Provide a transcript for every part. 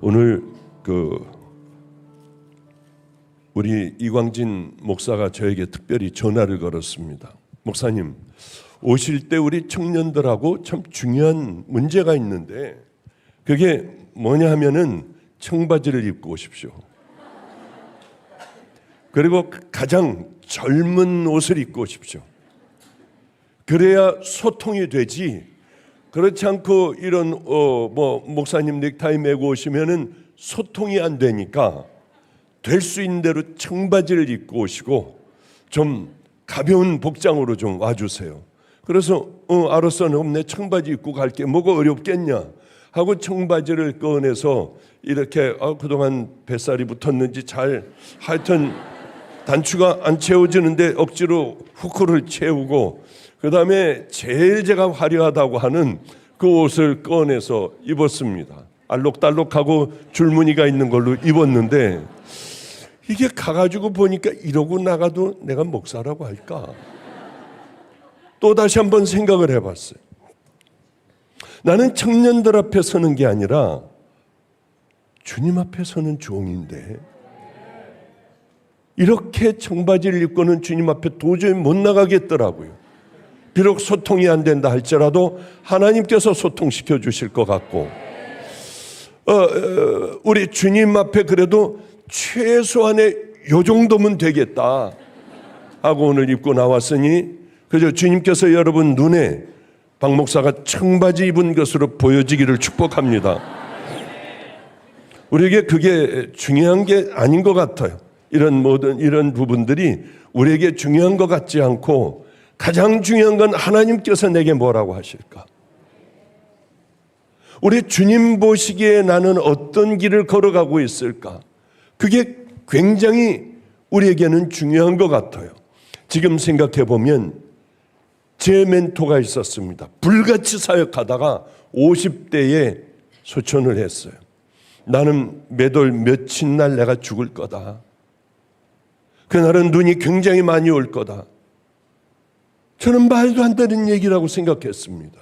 오늘 우리 이광진 목사가 저에게 특별히 전화를 걸었습니다. 목사님, 오실 때 우리 청년들하고 참 중요한 문제가 있는데 그게 뭐냐 하면은 청바지를 입고 오십시오. 그리고 가장 젊은 옷을 입고 오십시오. 그래야 소통이 되지. 그렇지 않고 이런 목사님 넥타이 메고 오시면은 소통이 안 되니까 될 수 있는 대로 청바지를 입고 오시고 좀 가벼운 복장으로 좀 와주세요. 그래서 알았어, 그럼 내 청바지 입고 갈게. 뭐가 어렵겠냐 하고 청바지를 꺼내서 이렇게 그동안 뱃살이 붙었는지 잘 하여튼 단추가 안 채워지는데 억지로 후크를 채우고 그 다음에 제일 제가 화려하다고 하는 그 옷을 꺼내서 입었습니다. 알록달록하고 줄무늬가 있는 걸로 입었는데 이게 가가지고 보니까 이러고 나가도 내가 목사라고 할까? 또 다시 한번 생각을 해봤어요. 나는 청년들 앞에 서는 게 아니라 주님 앞에 서는 종인데 이렇게 청바지를 입고는 주님 앞에 도저히 못 나가겠더라고요. 비록 소통이 안 된다 할지라도 하나님께서 소통시켜 주실 것 같고 우리 주님 앞에 그래도 최소한의 요 정도면 되겠다 하고 오늘 입고 나왔으니 그저 주님께서 여러분 눈에 박 목사가 청바지 입은 것으로 보여지기를 축복합니다. 우리에게 그게 중요한 게 아닌 것 같아요. 이런 부분들이 우리에게 중요한 것 같지 않고 가장 중요한 건 하나님께서 내게 뭐라고 하실까? 우리 주님 보시기에 나는 어떤 길을 걸어가고 있을까? 그게 굉장히 우리에게는 중요한 것 같아요. 지금 생각해 보면 제 멘토가 있었습니다. 불같이 사역하다가 50대에 소천을 했어요. 나는 몇월 며칠 날 내가 죽을 거다. 그날은 눈이 굉장히 많이 올 거다. 저는 말도 안 되는 얘기라고 생각했습니다.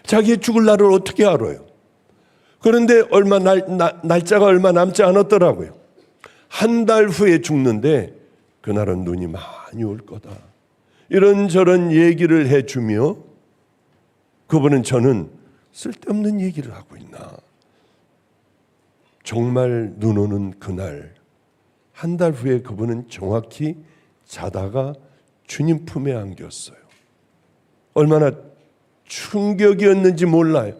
자기의 죽을 날을 어떻게 알아요? 그런데 날짜가 얼마 남지 않았더라고요. 한 달 후에 죽는데 그날은 눈이 많이 올 거다. 이런저런 얘기를 해주며 그분은 저는 쓸데없는 얘기를 하고 있나. 정말 눈 오는 그날 한 달 후에 그분은 정확히 자다가 주님 품에 안겼어요. 얼마나 충격이었는지 몰라요.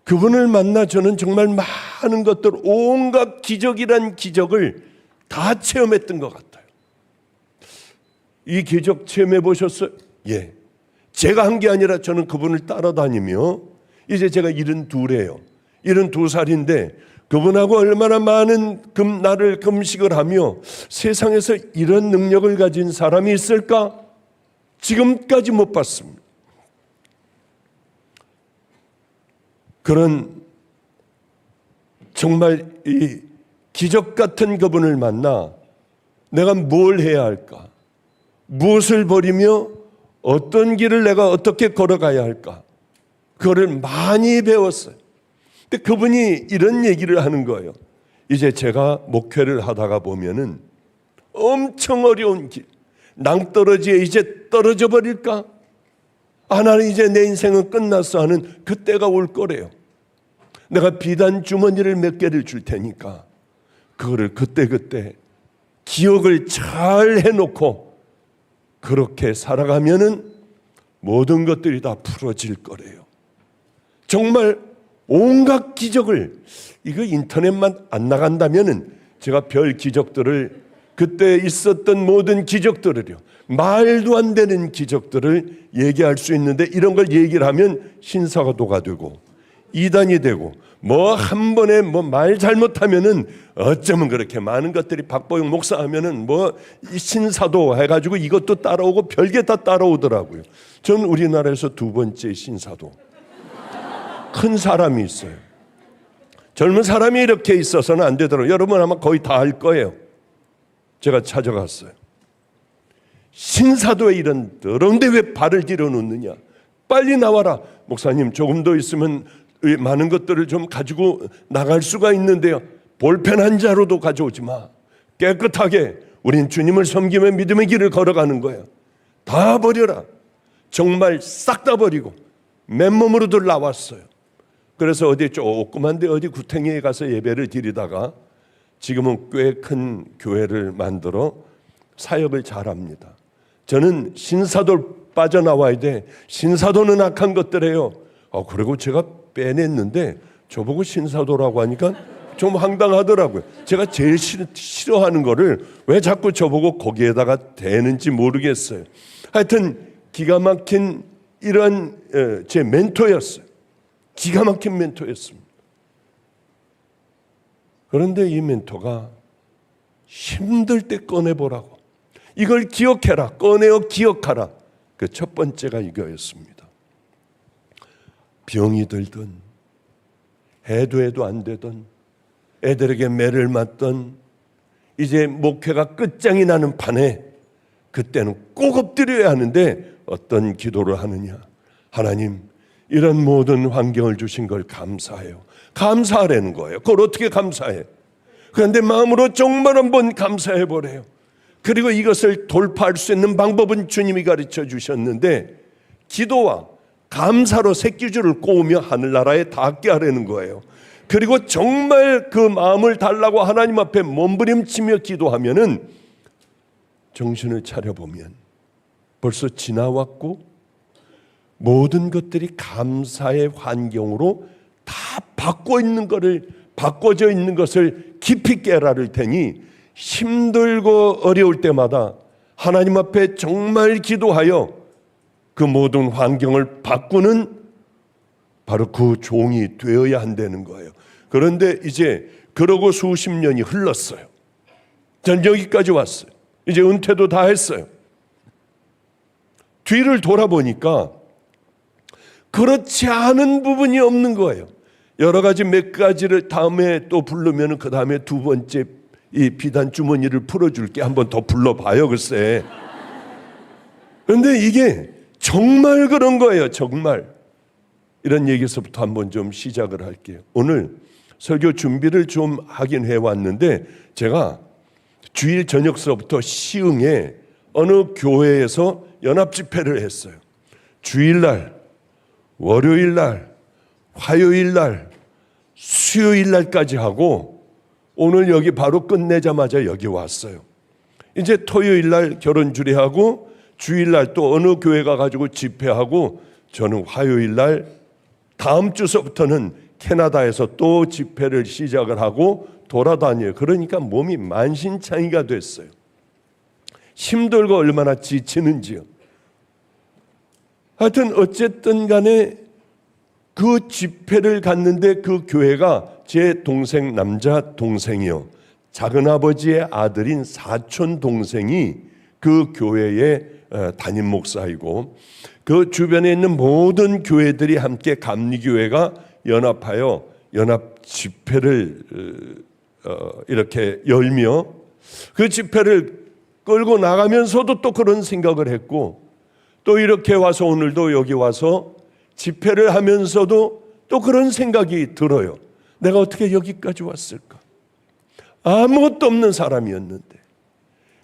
그분을 만나 저는 정말 많은 것들, 온갖 기적이란 기적을 다 체험했던 것 같아요. 이 기적 체험해 보셨어요? 예. 제가 한 게 아니라 저는 그분을 따라다니며 이제 제가 72예요. 72살인데 그분하고 얼마나 많은 날을 금식을 하며 세상에서 이런 능력을 가진 사람이 있을까? 지금까지 못 봤습니다. 그런 정말 이 기적 같은 그분을 만나 내가 뭘 해야 할까? 무엇을 버리며 어떤 길을 내가 어떻게 걸어가야 할까? 그거를 많이 배웠어요. 근데 그분이 이런 얘기를 하는 거예요. 이제 제가 목회를 하다가 보면은 엄청 어려운 길, 낭떠러지에 이제 떨어져 버릴까? 나는 이제 내 인생은 끝났어 하는 그때가 올 거래요. 내가 비단 주머니를 몇 개를 줄 테니까 그거를 그때그때 기억을 잘 해놓고 그렇게 살아가면은 모든 것들이 다 풀어질 거래요. 정말 온갖 기적을, 이거 인터넷만 안 나간다면은 제가 별 기적들을 그때 있었던 모든 기적들을요, 말도 안 되는 기적들을 얘기할 수 있는데 이런 걸 얘기를 하면 신사도가 되고 이단이 되고 한 번에 말 잘못하면은 어쩌면 그렇게 많은 것들이 박보영 목사 하면은 신사도 해가지고 이것도 따라오고 별게 다 따라오더라고요. 전 우리나라에서 2번째 신사도. 큰 사람이 있어요. 젊은 사람이 이렇게 있어서는 안 되더라고요. 여러분 아마 거의 다 알 거예요. 제가 찾아갔어요. 신사도에 이런 더러운데 왜 발을 들여 놓느냐. 빨리 나와라. 목사님, 조금 더 있으면 많은 것들을 좀 가지고 나갈 수가 있는데요. 볼펜 한 자루도 가져오지 마. 깨끗하게 우린 주님을 섬기며 믿음의 길을 걸어가는 거예요. 다 버려라. 정말 싹 다 버리고 맨몸으로들 나왔어요. 그래서 어디 조그만데 어디 구탱이에 가서 예배를 드리다가 지금은 꽤 큰 교회를 만들어 사역을 잘합니다. 저는 신사도 빠져나와야 돼. 신사도는 악한 것들이에요. 그리고 제가 빼냈는데 저보고 신사도라고 하니까 좀 황당하더라고요. 제가 제일 싫어하는 거를 왜 자꾸 저보고 거기에다가 대는지 모르겠어요. 하여튼 기가 막힌 이런 제 멘토였어요. 기가 막힌 멘토였습니다. 그런데 이 멘토가 힘들 때 꺼내보라고. 이걸 기억해라. 꺼내어 기억하라. 그 첫 번째가 이거였습니다. 병이 들든 해도 안 되든 애들에게 매를 맞던 이제 목회가 끝장이 나는 판에 그때는 꼭 엎드려야 하는데 어떤 기도를 하느냐. 하나님, 이런 모든 환경을 주신 걸 감사해요. 감사하라는 거예요. 그걸 어떻게 감사해? 그런데 마음으로 정말 한번 감사해 보래요. 그리고 이것을 돌파할 수 있는 방법은 주님이 가르쳐 주셨는데 기도와 감사로 새끼줄을 꼬우며 하늘나라에 닿게 하라는 거예요. 그리고 정말 그 마음을 달라고 하나님 앞에 몸부림치며 기도하면은 정신을 차려보면 벌써 지나왔고 모든 것들이 감사의 환경으로 다 바꿔져 있는 것을 깊이 깨달을 테니 힘들고 어려울 때마다 하나님 앞에 정말 기도하여 그 모든 환경을 바꾸는 바로 그 종이 되어야 한다는 거예요. 그런데 이제 그러고 수십 년이 흘렀어요. 전 여기까지 왔어요. 이제 은퇴도 다 했어요. 뒤를 돌아보니까 그렇지 않은 부분이 없는 거예요. 여러 가지 몇 가지를 다음에 또 부르면 그 다음에 두 번째 이 비단 주머니를 풀어줄게. 한번 더 불러봐요. 글쎄. 그런데 이게 정말 그런 거예요. 정말. 이런 얘기에서부터 한번 좀 시작을 할게요. 오늘 설교 준비를 좀 하긴 해왔는데 제가 주일 저녁서부터 시흥에 어느 교회에서 연합집회를 했어요. 주일날, 월요일날, 화요일날, 수요일날까지 하고 오늘 여기 바로 끝내자마자 여기 왔어요. 이제 토요일날 결혼 주례하고 주일날 또 어느 교회 가가지고 집회하고 저는 화요일날 다음 주서부터는 캐나다에서 또 집회를 시작을 하고 돌아다녀요. 그러니까 몸이 만신창이가 됐어요. 힘들고 얼마나 지치는지요. 하여튼 어쨌든 간에 그 집회를 갔는데 그 교회가 제 동생 남자 동생이요. 작은아버지의 아들인 사촌 동생이 그 교회의 담임 목사이고 그 주변에 있는 모든 교회들이 함께 감리교회가 연합하여 연합 집회를 이렇게 열며 그 집회를 끌고 나가면서도 또 그런 생각을 했고 또 이렇게 와서 오늘도 여기 와서 집회를 하면서도 또 그런 생각이 들어요. 내가 어떻게 여기까지 왔을까? 아무것도 없는 사람이었는데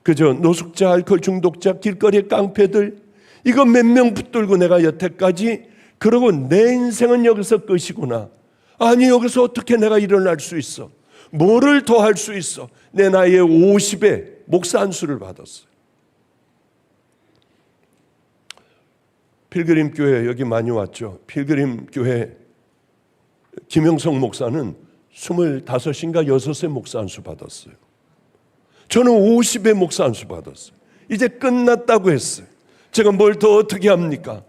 그저 노숙자, 알코올 중독자, 길거리 깡패들 이거 몇 명 붙들고 내가 여태까지 그러고 내 인생은 여기서 끝이구나. 아니 여기서 어떻게 내가 일어날 수 있어? 뭐를 더 할 수 있어? 내 나이에 50에 목사 안수를 받았어요. 필그림 교회 여기 많이 왔죠. 필그림 교회 김영성 목사는 25인가 6에 목사 안수 받았어요. 저는 50에 목사 안수 받았어요. 이제 끝났다고 했어요. 제가 뭘 더 어떻게 합니까?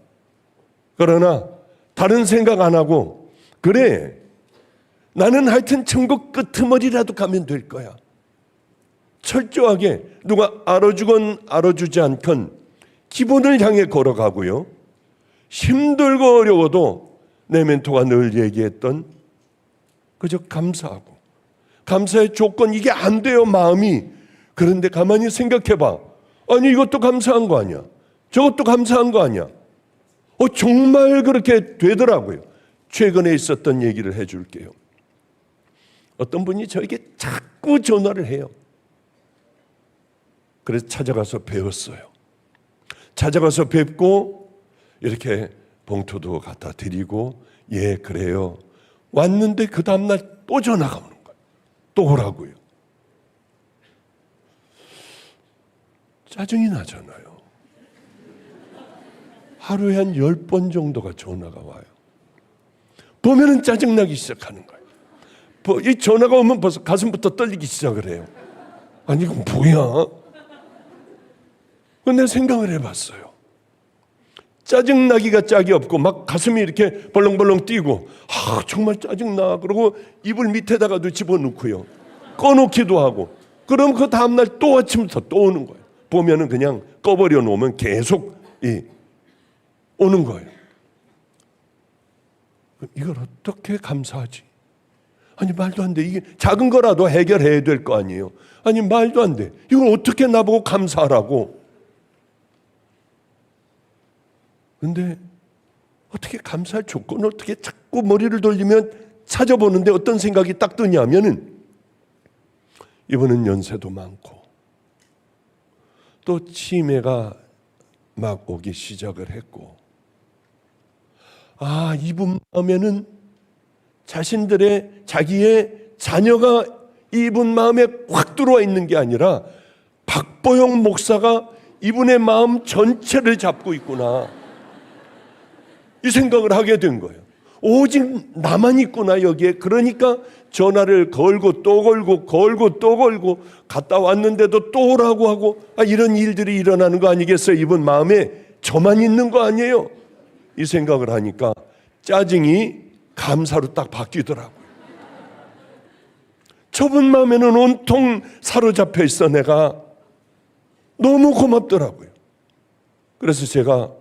그러나 다른 생각 안 하고 그래 나는 하여튼 천국 끄트머리라도 가면 될 거야. 철저하게 누가 알아주건 알아주지 않건 기본을 향해 걸어가고요. 힘들고 어려워도 내 멘토가 늘 얘기했던 그저 감사하고 감사의 조건 이게 안 돼요 마음이. 그런데 가만히 생각해봐. 아니 이것도 감사한 거 아니야. 저것도 감사한 거 아니야. 정말 그렇게 되더라고요. 최근에 있었던 얘기를 해줄게요. 어떤 분이 저에게 자꾸 전화를 해요. 그래서 찾아가서 배웠어요. 찾아가서 뵙고 이렇게 봉투도 갖다 드리고, 예, 그래요. 왔는데 그 다음날 또 전화가 오는 거예요. 또 오라고요. 짜증이 나잖아요. 하루에 한 10번 정도가 전화가 와요. 보면은 짜증나기 시작하는 거예요. 이 전화가 오면 벌써 가슴부터 떨리기 시작을 해요. 아니, 이건 뭐야? 근데 생각을 해봤어요. 짜증나기가 짝이 없고 막 가슴이 이렇게 벌렁벌렁 뛰고, 정말 짜증나. 그러고 이불 밑에다가도 집어넣고요. 꺼놓기도 하고. 그럼 그 다음날 또 아침부터 또 오는 거예요. 보면은 그냥 꺼버려 놓으면 계속 오는 거예요. 이걸 어떻게 감사하지? 아니, 말도 안 돼. 이게 작은 거라도 해결해야 될 거 아니에요. 아니, 말도 안 돼. 이걸 어떻게 나보고 감사하라고? 근데 어떻게 감사할 조건을 어떻게 자꾸 머리를 돌리면 찾아보는데 어떤 생각이 딱 드냐면은, 이분은 연세도 많고 또 치매가 막 오기 시작을 했고, 이분 마음에는 자기의 자녀가 이분 마음에 확 들어와 있는 게 아니라 박보영 목사가 이분의 마음 전체를 잡고 있구나, 이 생각을 하게 된 거예요. 오직 나만 있구나 여기에. 그러니까 전화를 걸고 또 걸고 또 걸고, 갔다 왔는데도 또 오라고 하고, 이런 일들이 일어나는 거 아니겠어요? 이분 마음에 저만 있는 거 아니에요? 이 생각을 하니까 짜증이 감사로 딱 바뀌더라고요. 저분 마음에는 온통 사로잡혀 있어. 내가 너무 고맙더라고요. 그래서 제가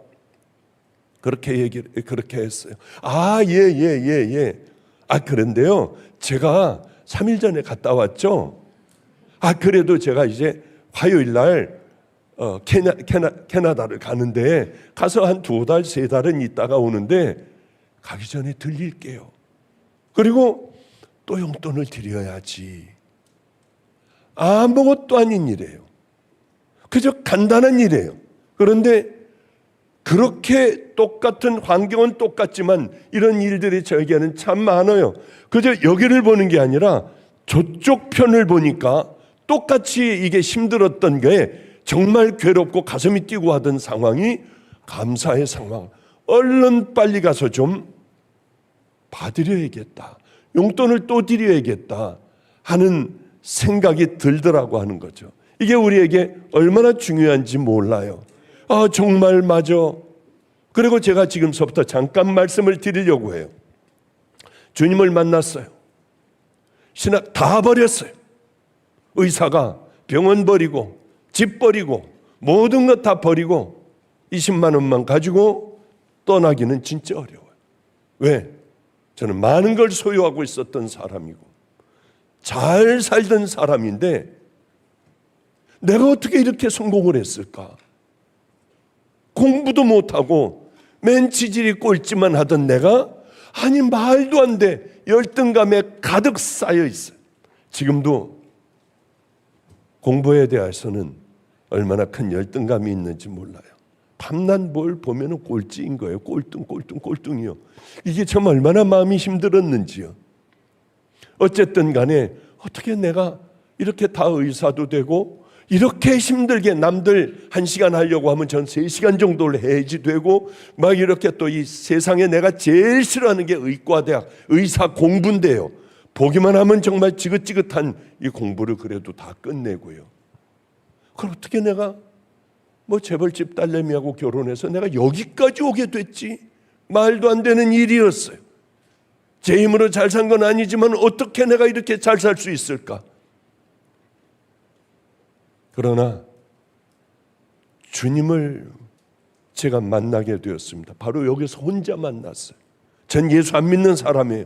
그렇게 했어요. 예. 그런데요, 제가 3일 전에 갔다 왔죠. 그래도 제가 이제 화요일 날 캐나다를 가는데, 가서 한 2달, 3달은 있다가 오는데 가기 전에 들릴게요. 그리고 또 용돈을 드려야지. 아무것도 아닌 일이에요. 그저 간단한 일이에요. 그런데 그렇게 똑같은 환경은 똑같지만 이런 일들이 저에게는 참 많아요. 그저 여기를 보는 게 아니라 저쪽 편을 보니까 똑같이 이게 힘들었던 게, 정말 괴롭고 가슴이 뛰고 하던 상황이 감사의 상황. 얼른 빨리 가서 좀 받으려야겠다, 용돈을 또 드려야겠다 하는 생각이 들더라고 하는 거죠. 이게 우리에게 얼마나 중요한지 몰라요. 정말 맞아. 그리고 제가 지금서부터 잠깐 말씀을 드리려고 해요. 주님을 만났어요. 신학 다 버렸어요. 의사가 병원 버리고 집 버리고 모든 것 다 버리고 20만 원만 가지고 떠나기는 진짜 어려워요. 왜? 저는 많은 걸 소유하고 있었던 사람이고 잘 살던 사람인데, 내가 어떻게 이렇게 성공을 했을까? 공부도 못하고 맨 지질이 꼴찌만 하던 내가, 말도 안 돼, 열등감에 가득 쌓여 있어요. 지금도 공부에 대해서는 얼마나 큰 열등감이 있는지 몰라요. 밤낮 뭘 보면 꼴찌인 거예요. 꼴등이요. 이게 참 얼마나 마음이 힘들었는지요. 어쨌든 간에 어떻게 내가 이렇게 다 의사도 되고, 이렇게 힘들게 남들 1시간 하려고 하면 전 3시간 정도를 해야지 되고, 막 이렇게 또 이 세상에 내가 제일 싫어하는 게 의과대학 의사 공부인데요, 보기만 하면 정말 지긋지긋한 이 공부를 그래도 다 끝내고요. 그럼 어떻게 내가 재벌집 딸내미하고 결혼해서 내가 여기까지 오게 됐지? 말도 안 되는 일이었어요. 제 힘으로 잘 산 건 아니지만 어떻게 내가 이렇게 잘 살 수 있을까? 그러나 주님을 제가 만나게 되었습니다. 바로 여기서 혼자 만났어요. 전 예수 안 믿는 사람이에요.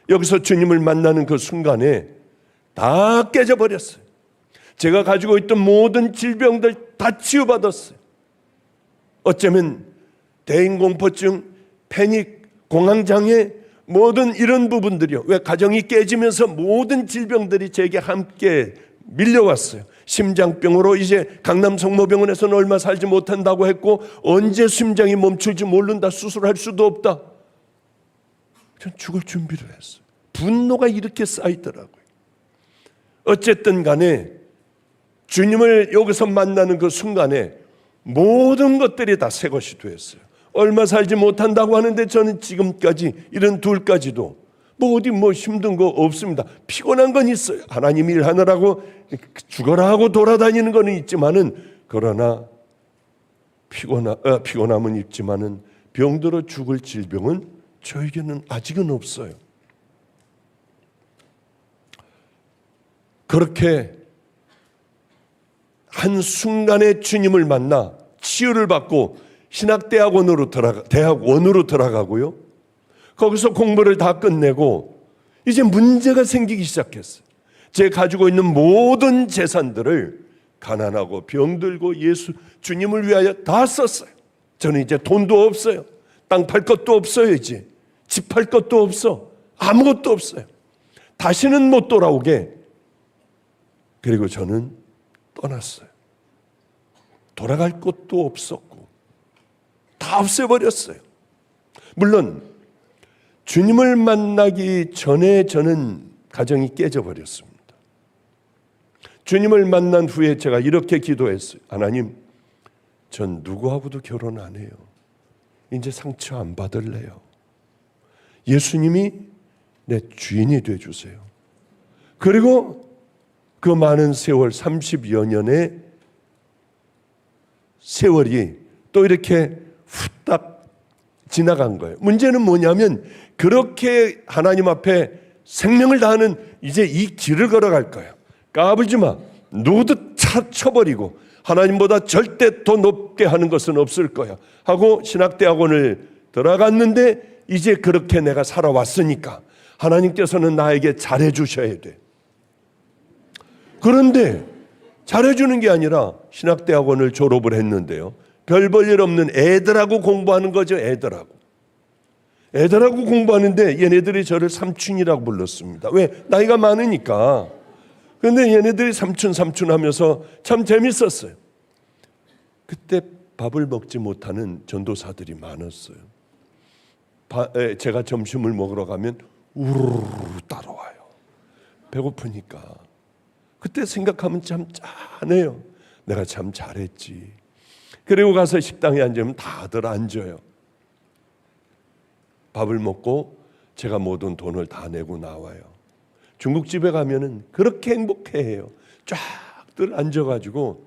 여기서 주님을 만나는 그 순간에 다 깨져버렸어요. 제가 가지고 있던 모든 질병들 다 치유받았어요. 어쩌면 대인공포증, 패닉, 공황장애, 모든 이런 부분들이요. 왜 가정이 깨지면서 모든 질병들이 제게 함께 밀려왔어요. 심장병으로 이제 강남 성모병원에서는 얼마 살지 못한다고 했고, 언제 심장이 멈출지 모른다, 수술할 수도 없다. 전 죽을 준비를 했어요. 분노가 이렇게 쌓이더라고요. 어쨌든 간에 주님을 여기서 만나는 그 순간에 모든 것들이 다 새 것이 되었어요. 얼마 살지 못한다고 하는데 저는 지금까지 이런 둘까지도 어디 힘든 거 없습니다. 피곤한 건 있어요. 하나님 일하느라고 죽어라 하고 돌아다니는 거는 있지만은, 그러나 피곤함은 있지만은 병들어 죽을 질병은 저에게는 아직은 없어요. 그렇게 한순간에 주님을 만나 치유를 받고 신학대학원으로 들어가고요. 거기서 공부를 다 끝내고 이제 문제가 생기기 시작했어요. 제 가지고 있는 모든 재산들을 가난하고 병들고 주님을 위하여 다 썼어요. 저는 이제 돈도 없어요. 땅 팔 것도 없어요. 이제 집 팔 것도 없어. 아무것도 없어요. 다시는 못 돌아오게. 그리고 저는 떠났어요. 돌아갈 곳도 없었고 다 없애버렸어요. 물론 주님을 만나기 전에 저는 가정이 깨져버렸습니다. 주님을 만난 후에 제가 이렇게 기도했어요. 하나님, 전 누구하고도 결혼 안 해요. 이제 상처 안 받을래요. 예수님이 내 주인이 되어주세요. 그리고 그 많은 세월, 30여 년의 세월이 또 이렇게 후딱 지나간 거예요. 문제는 뭐냐면, 그렇게 하나님 앞에 생명을 다하는 이제 이 길을 걸어갈 거예요. 까불지 마. 누구도 쳐버리고 하나님보다 절대 더 높게 하는 것은 없을 거야 하고 신학대학원을 들어갔는데, 이제 그렇게 내가 살아왔으니까 하나님께서는 나에게 잘해주셔야 돼. 그런데 잘해주는 게 아니라 신학대학원을 졸업을 했는데요, 별 볼 일 없는 애들하고 공부하는 거죠. 애들하고 공부하는데 얘네들이 저를 삼촌이라고 불렀습니다. 왜? 나이가 많으니까. 그런데 얘네들이 삼촌 하면서 참 재밌었어요. 그때 밥을 먹지 못하는 전도사들이 많았어요. 제가 점심을 먹으러 가면 우르르 따라와요. 배고프니까. 그때 생각하면 참 짠해요. 내가 참 잘했지. 그리고 가서 식당에 앉으면 다들 앉아요. 밥을 먹고 제가 모든 돈을 다 내고 나와요. 중국집에 가면은 그렇게 행복해해요. 쫙들 앉아가지고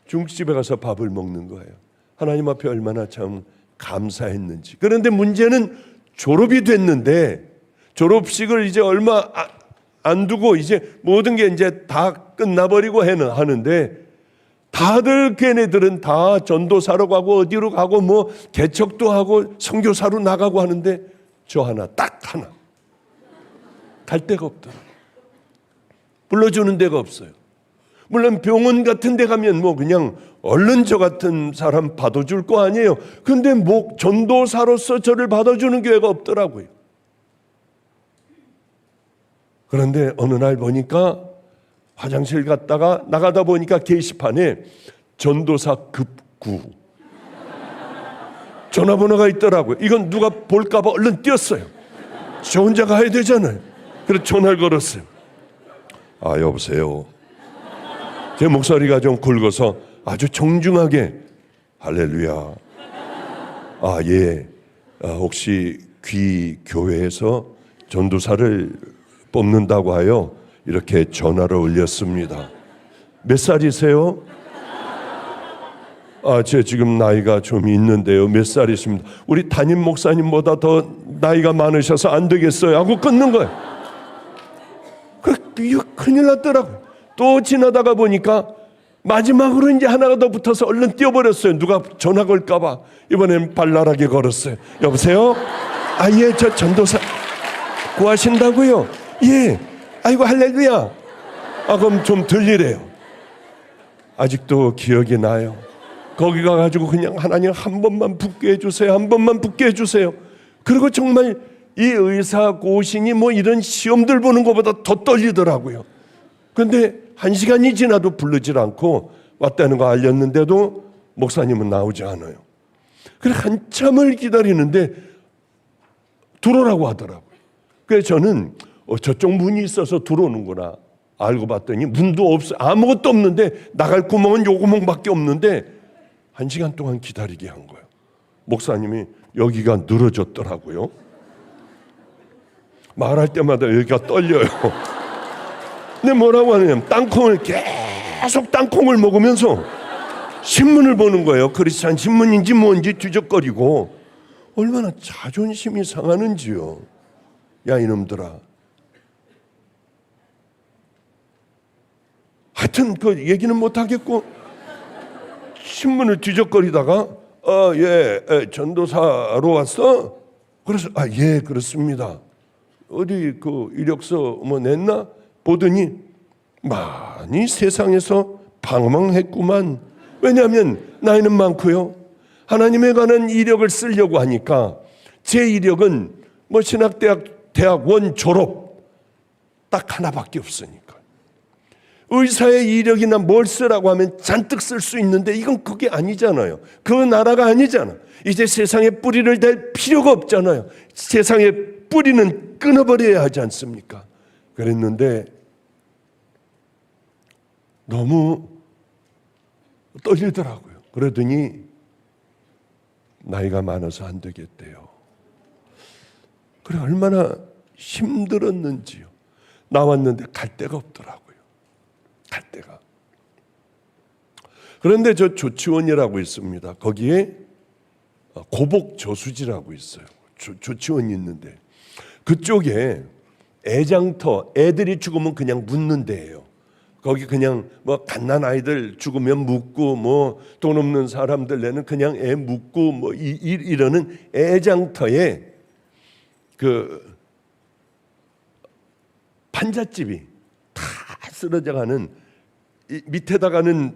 중국집에 가서 밥을 먹는 거예요. 하나님 앞에 얼마나 참 감사했는지. 그런데 문제는 졸업이 됐는데, 졸업식을 이제 얼마 안 두고 이제 모든 게 이제 다 끝나버리고 하는데, 다들 걔네들은 다 전도사로 가고 어디로 가고 개척도 하고 선교사로 나가고 하는데, 저 딱 하나 갈 데가 없더라고요. 불러주는 데가 없어요. 물론 병원 같은 데 가면 그냥 얼른 저 같은 사람 받아줄 거 아니에요. 근데 전도사로서 저를 받아주는 교회가 없더라고요. 그런데 어느 날 보니까 화장실 갔다가 나가다 보니까 게시판에 전도사 급구 전화번호가 있더라고요. 이건 누가 볼까 봐 얼른 뛰었어요. 저 혼자 가야 되잖아요. 그래서 전화를 걸었어요. 여보세요. 제 목소리가 좀 굵어서 아주 정중하게, 할렐루야. 예. 혹시 귀 교회에서 전도사를 뽑는다고 하여 이렇게 전화를 올렸습니다. 몇 살이세요? 제 지금 나이가 좀 있는데요. 몇 살이십니다. 우리 담임 목사님보다 더 나이가 많으셔서 안 되겠어요 하고 끊는 거예요. 이거 큰일 났더라고요. 또 지나다가 보니까 마지막으로 이제 하나가 더 붙어서 얼른 뛰어버렸어요. 누가 전화 걸까 봐. 이번엔 발랄하게 걸었어요. 여보세요? 예, 저 전도사 구하신다고요? 예. 아이고 할렐루야. 그럼 좀 들리래요. 아직도 기억이 나요. 거기 가가지고 그냥 하나님 한 번만 붙게 해주세요. 한 번만 붙게 해주세요. 그리고 정말 이 의사 고신이 뭐 이런 시험들 보는 것보다 더 떨리더라고요. 그런데 1시간이 지나도 부르질 않고 왔다는 거 알렸는데도 목사님은 나오지 않아요. 그래서 한참을 기다리는데 들어오라고 하더라고요. 그래서 저는 저쪽 문이 있어서 들어오는구나 알고 봤더니 문도 없어, 아무것도 없는데 나갈 구멍은 요 구멍밖에 없는데 1시간 동안 기다리게 한 거예요. 목사님이 여기가 늘어졌더라고요. 말할 때마다 여기가 떨려요. 근데 뭐라고 하냐면 계속 땅콩을 먹으면서 신문을 보는 거예요. 크리스찬 신문인지 뭔지 뒤적거리고. 얼마나 자존심이 상하는지요. 야 이놈들아. 하여튼 그 얘기는 못하겠고 신문을 뒤적거리다가 전도사로 왔어? 그래서 예 그렇습니다. 어디 그 이력서 뭐 냈나? 보더니 많이 세상에서 방황했구만. 왜냐하면 나이는 많고요. 하나님에 관한 이력을 쓰려고 하니까 제 이력은 뭐 대학원 졸업 딱 하나밖에 없으니까. 의사의 이력이나 뭘 쓰라고 하면 잔뜩 쓸 수 있는데 이건 그게 아니잖아요. 그 나라가 아니잖아. 이제 세상에 뿌리를 댈 필요가 없잖아요. 세상의 뿌리는 끊어버려야 하지 않습니까? 그랬는데 너무 떨리더라고요. 그러더니 나이가 많아서 안 되겠대요. 그래 얼마나 힘들었는지요. 나왔는데 갈 데가 없더라고요. 갈 데가. 그런데 저 조치원이라고 있습니다. 거기에 고복 저수지라고 있어요. 조치원이 있는데 그쪽에 애장터, 애들이 죽으면 그냥 묻는 데예요. 거기 그냥 뭐 갓난 아이들 죽으면 묻고 뭐 돈 없는 사람들 내는 그냥 애 묻고 뭐 이러는 애장터에 그 판잣집이 다 쓰러져가는 밑에다가는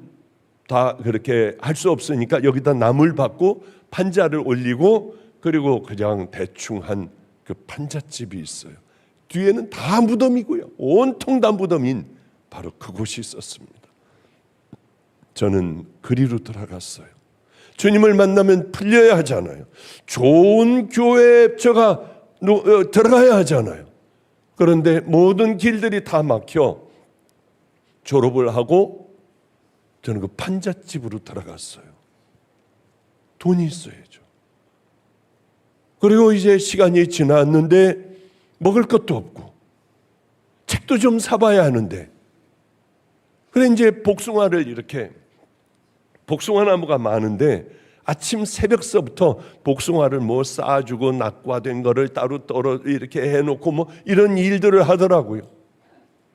다 그렇게 할 수 없으니까 여기다 나물 받고 판자를 올리고 그리고 그냥 대충 한 그 판잣집이 있어요. 뒤에는 다 무덤이고요. 온통 다 무덤인 바로 그곳이 있었습니다. 저는 그리로 들어갔어요. 주님을 만나면 풀려야 하잖아요. 좋은 교회에 들어가야 하잖아요. 그런데 모든 길들이 다 막혀 졸업을 하고 저는 그 판잣집으로 들어갔어요. 돈이 있어야죠. 그리고 이제 시간이 지났는데 먹을 것도 없고 책도 좀 사봐야 하는데 그래 이제 복숭아를 이렇게 복숭아 나무가 많은데 아침 새벽서부터 복숭아를 뭐 싸주고 낙과된 거를 따로 떨어 이렇게 해놓고 뭐 이런 일들을 하더라고요.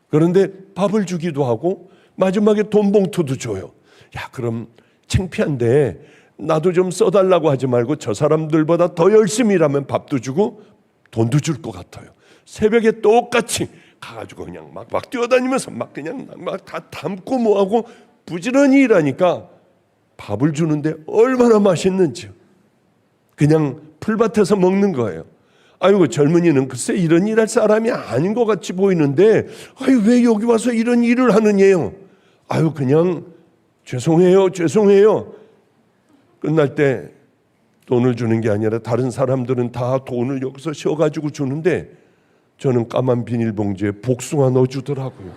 그런데 밥을 주기도 하고 마지막에 돈 봉투도 줘요. 야 그럼 창피한데 나도 좀 써달라고 하지 말고 저 사람들보다 더 열심히 일하면 밥도 주고 돈도 줄 것 같아요. 새벽에 똑같이 가가지고 그냥 막 뛰어다니면서 막 그냥 막 다 담고 뭐하고 부지런히 일하니까 밥을 주는데 얼마나 맛있는지요. 그냥 풀밭에서 먹는 거예요. 아이고 젊은이는 글쎄 이런 일 할 사람이 아닌 것 같이 보이는데 아유 왜 여기 와서 이런 일을 하느냐요. 아유 그냥 죄송해요. 끝날 때 돈을 주는 게 아니라 다른 사람들은 다 돈을 여기서 쉬어가지고 주는데 저는 까만 비닐봉지에 복숭아 넣어주더라고요.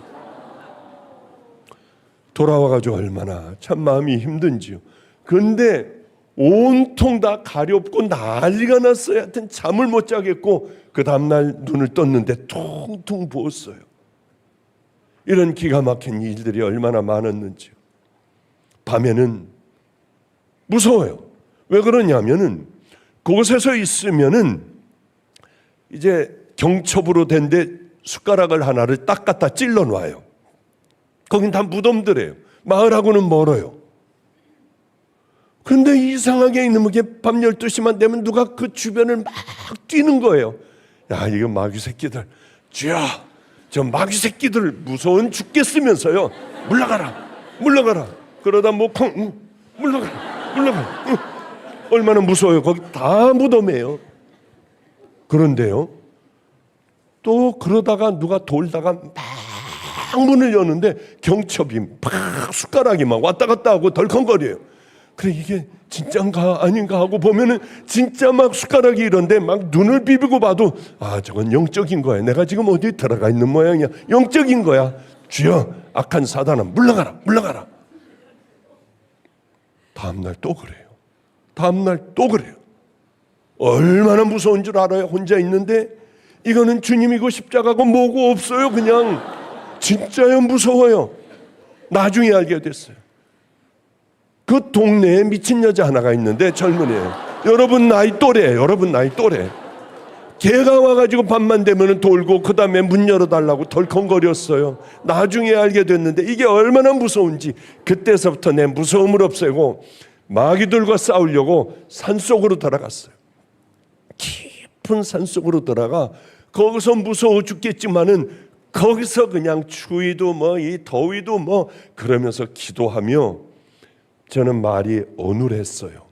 돌아와가지고 얼마나 참 마음이 힘든지요. 근데 온통 다 가렵고 난리가 났어요. 하여튼 잠을 못 자겠고 그 다음날 눈을 떴는데 퉁퉁 부었어요. 이런 기가 막힌 일들이 얼마나 많았는지요. 밤에는 무서워요. 왜 그러냐면은 그곳에서 있으면은 이제 경첩으로 된 데 숟가락을 하나를 딱 갖다 찔러 놔요. 거긴 다 무덤들이에요. 마을하고는 멀어요. 근데 이상하게 이놈의 밤 12시만 되면 누가 그 주변을 막 뛰는 거예요. 야 이거 마귀 새끼들, 쥐야 저 마귀 새끼들 무서운 죽겠으면서요. 물러가라. 그러다 뭐 물러가라. 물러가요. 얼마나 무서워요. 거기 다 무덤이에요. 그런데요, 또 그러다가 누가 돌다가 막 문을 여는데 경첩이 막 숟가락이 막 왔다 갔다 하고 덜컹거려요. 그래, 이게 진짠가 아닌가 하고 보면은 진짜 막 숟가락이 이런데 막 눈을 비비고 봐도 아, 저건 영적인 거야. 내가 지금 어디 들어가 있는 모양이야. 영적인 거야. 주여, 악한 사단아, 물러가라, 물러가라. 다음날 또 그래요. 다음날 또 그래요. 얼마나 무서운 줄 알아요? 혼자 있는데 이거는 주님이고 십자가고 뭐고 없어요. 그냥 진짜요, 무서워요. 나중에 알게 됐어요. 그 동네에 미친 여자 하나가 있는데 젊은이에요. 여러분 나이 또래예요. 여러분 나이 또래. 걔가 와가지고 밤만 되면 돌고 그 다음에 문 열어달라고 덜컹거렸어요. 나중에 알게 됐는데 이게 얼마나 무서운지 그때서부터 내 무서움을 없애고 마귀들과 싸우려고 산속으로 들어갔어요. 깊은 산속으로 들어가 거기서 무서워 죽겠지만은 거기서 그냥 추위도 뭐 이 더위도 뭐 그러면서 기도하며 저는 말이 어눌했어요.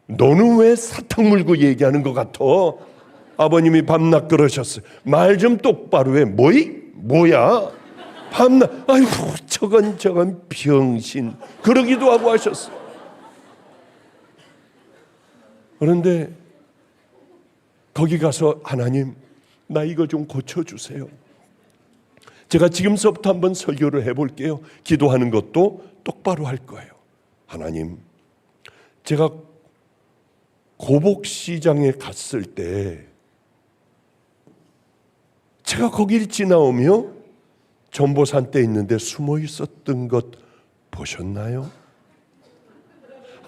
너는 왜 사탕 물고 얘기하는 것 같아? 아버님이 밤낮 그러셨어요. 말 좀 똑바로 해. 뭐야? 밤낮. 아이고 저건 병신. 그러기도 하고 하셨어요. 그런데 거기 가서 하나님, 나 이거 좀 고쳐주세요. 제가 지금서부터 한번 설교를 해볼게요. 기도하는 것도 똑바로 할 거예요. 하나님, 제가 고복시장에 갔을 때 제가 거길 지나오며 전보산 때 있는데 숨어 있었던 것 보셨나요?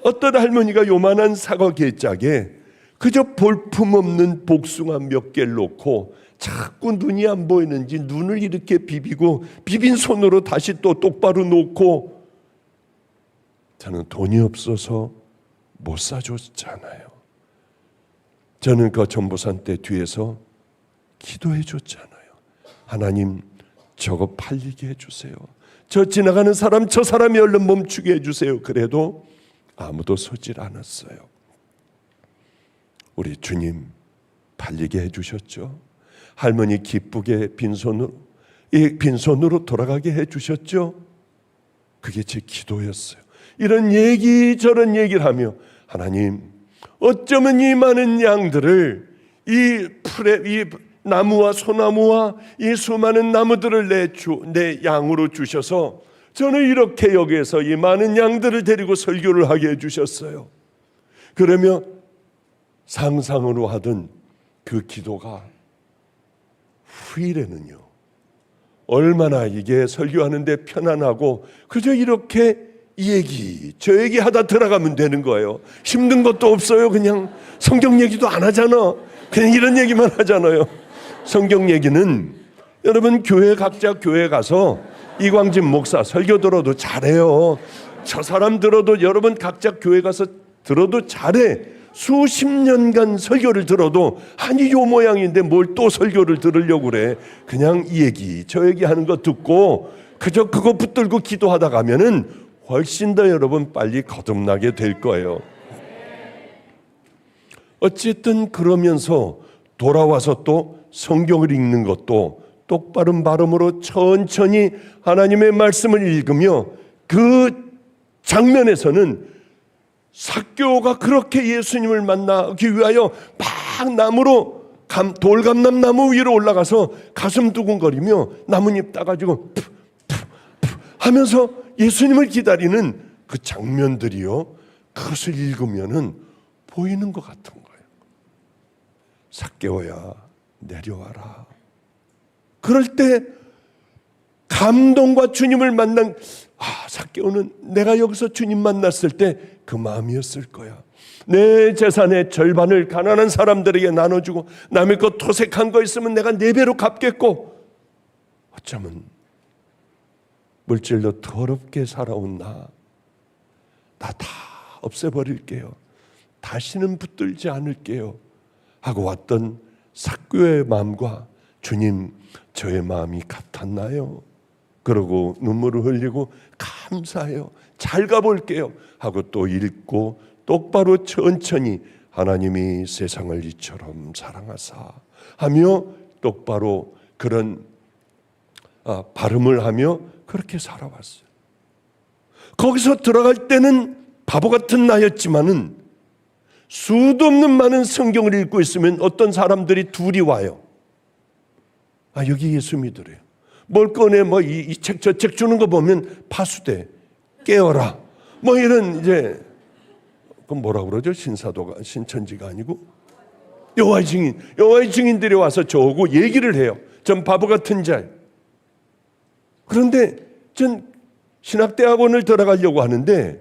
어떤 할머니가 요만한 사과 개짝에 그저 볼품없는 복숭아 몇 개를 놓고 자꾸 눈이 안 보이는지 눈을 이렇게 비비고 비빈 손으로 다시 또 똑바로 놓고 저는 돈이 없어서 못 사줬잖아요. 저는 그 전보산 때 뒤에서 기도해 줬잖아요. 하나님, 저거 팔리게 해주세요. 저 지나가는 사람, 저 사람이 얼른 멈추게 해주세요. 그래도 아무도 서질 않았어요. 우리 주님 팔리게 해주셨죠. 할머니 기쁘게 빈손으로 돌아가게 해주셨죠. 그게 제 기도였어요. 이런 얘기 저런 얘기를 하며 하나님, 어쩌면 이 많은 양들을 이 나무와 소나무와 이 수많은 나무들을 내 양으로 주셔서 저는 이렇게 여기에서 이 많은 양들을 데리고 설교를 하게 해주셨어요. 그러며 상상으로 하던 그 기도가 후일에는요, 얼마나 이게 설교하는데 편안하고 그저 이렇게 이 얘기 저 얘기 하다 들어가면 되는 거예요. 힘든 것도 없어요. 그냥 성경 얘기도 안 하잖아. 그냥 이런 얘기만 하잖아요. 성경 얘기는 여러분 각자 교회 가서 이광진 목사 설교 들어도 잘해요. 저 사람 들어도 여러분 각자 교회 가서 들어도 잘해. 수십 년간 설교를 들어도 아니 요 모양인데 뭘 또 설교를 들으려고 그래. 그냥 이 얘기 저 얘기 하는 거 듣고 그저 그거 붙들고 기도하다 가면은 훨씬 더 여러분 빨리 거듭나게 될 거예요. 어쨌든 그러면서 돌아와서 또 성경을 읽는 것도 똑바른 발음으로 천천히 하나님의 말씀을 읽으며 그 장면에서는 삭개오가 그렇게 예수님을 만나기 위하여 막 나무로 돌감람나무 위로 올라가서 가슴 두근거리며 나뭇잎 따가지고 푸 하면서 예수님을 기다리는 그 장면들이요, 그것을 읽으면은 보이는 것 같은 거예요. 삭개오야 내려와라. 그럴 때 감동과 주님을 만난 삭개오는 내가 여기서 주님 만났을 때 그 마음이었을 거야. 내 재산의 절반을 가난한 사람들에게 나눠주고 남의 것 토색한 거 있으면 내가 4배로 갚겠고, 어쩌면 물질로 더럽게 살아온 나 다 없애버릴게요. 다시는 붙들지 않을게요 하고 왔던 삭개오의 마음과 주님, 저의 마음이 같았나요? 그러고 눈물을 흘리고 감사해요, 잘 가볼게요 하고 또 읽고 똑바로 천천히 하나님이 세상을 이처럼 사랑하사 하며 똑바로 그런 발음을 하며 그렇게 살아왔어요. 거기서 들어갈 때는 바보 같은 나였지만은 수도 없는 많은 성경을 읽고 있으면 어떤 사람들이 둘이 와요. 여기 예수 믿으래요. 뭘 꺼내, 이 책 저 책 주는 거 보면 파수돼. 깨어라. 이런 이제 그럼 뭐라 그러죠? 신사도가 신천지가 아니고 여호와의 증인들이 와서 저하고 얘기를 해요. 전 바보 같은 자. 그런데 전 신학대학원을 들어가려고 하는데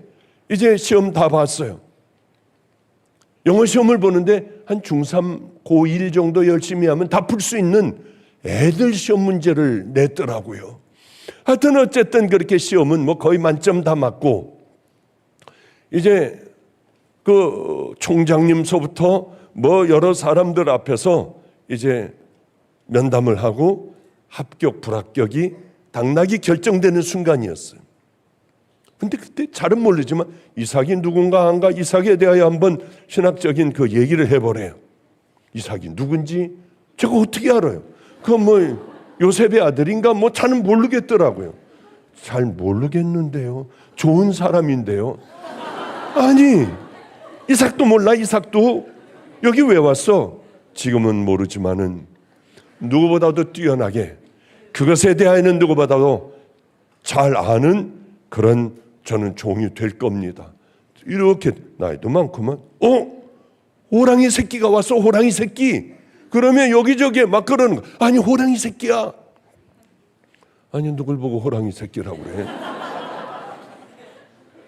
이제 시험 다 봤어요. 영어 시험을 보는데 한 중3, 고1 정도 열심히 하면 다 풀 수 있는 애들 시험 문제를 냈더라고요. 하여튼 어쨌든 그렇게 시험은 거의 만점 다 맞고 이제 그 총장님서부터 여러 사람들 앞에서 이제 면담을 하고 합격 불합격이 당락이 결정되는 순간이었어요. 근데 그때 잘은 모르지만 이삭이 누군가 한가 이삭에 대하여 한번 신학적인 그 얘기를 해보래요. 이삭이 누군지 제가 어떻게 알아요? 요셉의 아들인가 잘은 모르겠더라고요. 잘 모르겠는데요. 좋은 사람인데요. 아니 이삭도 몰라. 이삭도 여기 왜 왔어? 지금은 모르지만은 누구보다도 뛰어나게 그것에 대하여는 누구보다도 잘 아는 그런 저는 종이 될 겁니다. 이렇게 나이도 많구만. 호랑이 새끼가 왔어. 호랑이 새끼. 그러면 여기저기 막 그러는 거. 아니 호랑이 새끼야. 아니 누굴 보고 호랑이 새끼라고 그래.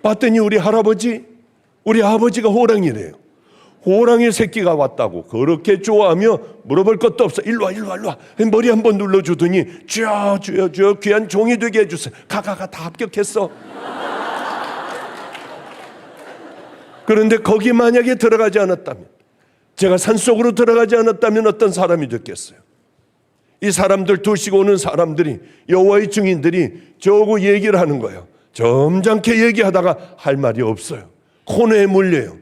봤더니 우리 아버지가 호랑이래요. 호랑이 새끼가 왔다고 그렇게 좋아하며 물어볼 것도 없어. 일로 와. 머리 한번 눌러주더니 주여 귀한 종이 되게 해주세요. 가 다 합격했어. 그런데 거기 만약에 들어가지 않았다면, 제가 산속으로 들어가지 않았다면 어떤 사람이 됐겠어요? 이 사람들 두시고 오는 사람들이 여호와의 증인들이 저하고 얘기를 하는 거예요. 점잖게 얘기하다가 할 말이 없어요. 코너에 물려요.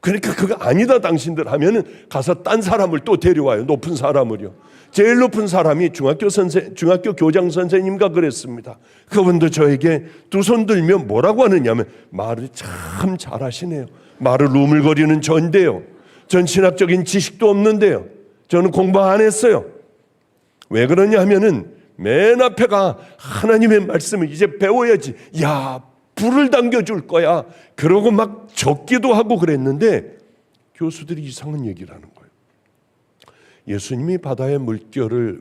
그러니까 그거 아니다 당신들 하면은 가서 딴 사람을 또 데려와요. 높은 사람을요. 제일 높은 사람이 중학교 교장 선생님과 그랬습니다. 그분도 저에게 두 손 들면 뭐라고 하느냐면 말을 참 잘하시네요. 말을 우물거리는 전데요. 전 신학적인 지식도 없는데요. 저는 공부 안 했어요. 왜 그러냐 하면은 맨 앞에가 하나님의 말씀을 이제 배워야지. 불을 당겨줄 거야. 그러고 막 적기도 하고 그랬는데 교수들이 이상한 얘기를 하는 거예요. 예수님이 바다의 물결